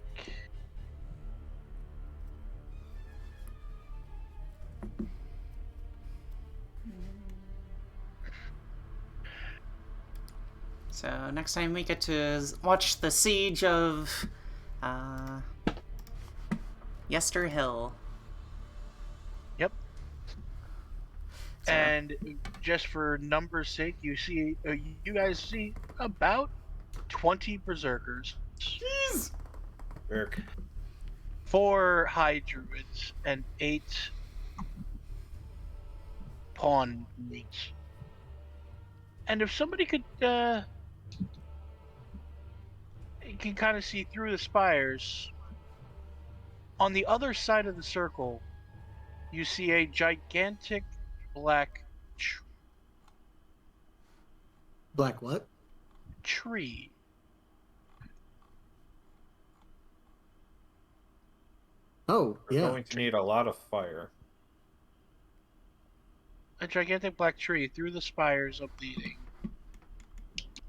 So next time we get to watch the siege of Yester Hill. Yep. So, And just for numbers' sake, you guys see about 20 berserkers, jeez. Eric. 4 high druids, and 8 pawn druids. And if somebody could, you can kind of see through the spires. On the other side of the circle, you see a gigantic black Black what? tree. Oh, We're yeah. going to need a lot of fire. A gigantic black tree through the spires of the thing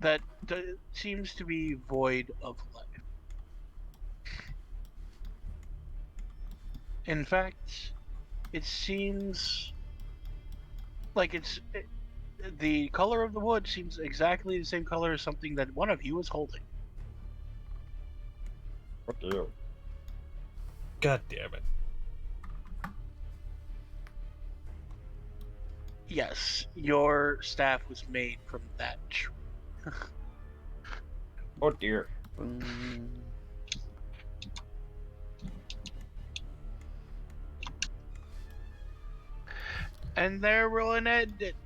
that seems to be void of life. In fact, it seems like the color of the wood seems exactly the same color as something that one of you is holding. What do you? God damn it. Yes, your staff was made from that tree. Oh dear. Mm. And there we'll end it.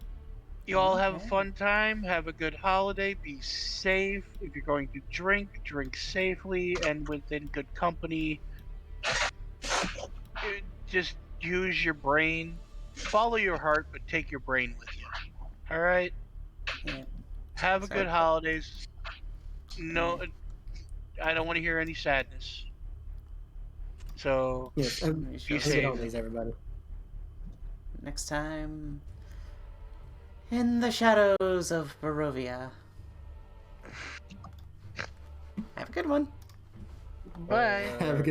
You all have a Okay. fun time. Have a good holiday. Be safe. If you're going to drink, drink safely and within good company. Just use your brain. Follow your heart, but take your brain with you. All right. Yeah. Have a So, good holidays. No, I don't want to hear any sadness. So Yes, we be shall good safe. holidays, everybody. next time in the shadows of Barovia. Have a good one. Bye. Have a good